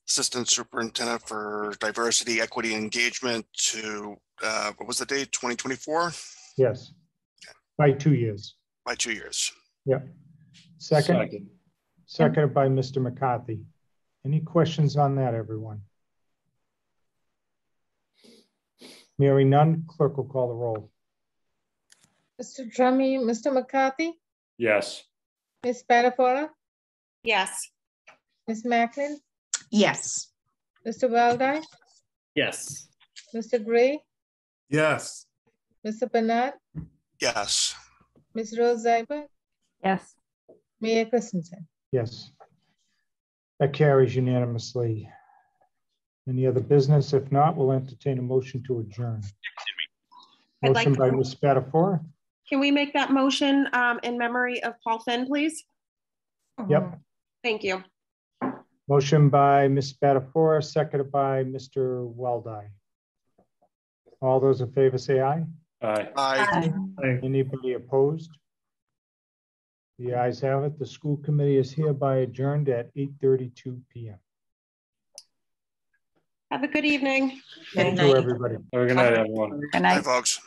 Assistant Superintendent for Diversity, Equity, Engagement to, what was the date, 2024? Yes, by 2 years. By 2 years. Yep. Second. Seconded by Mr. McCarthy. Any questions on that, everyone? Hearing none, clerk will call the roll. Mr. Drummy, Mr. McCarthy, Yes. Ms. Spadafora, Yes. Ms. Macklin, Yes. Mr. Weldai, Yes. Mr. Gray, Yes. Mr. Bernard, Yes. Ms. Rose Zeiber, Yes. Mayor Christensen. Yes. That carries unanimously. Any other business? If not, we'll entertain a motion to adjourn. I'd like Motion to- by Ms. Spadafora. Can we make that motion in memory of Paul Finn, please? Yep. Thank you. Motion by Ms. Spadafora, seconded by Mr. Weldai. All those in favor say aye. Aye. Aye. Anybody opposed? The ayes have it. The school committee is hereby adjourned at 8:32 p.m. Have a good evening. Thank you, everybody. Have a good night, everyone. Good night. Hi, folks.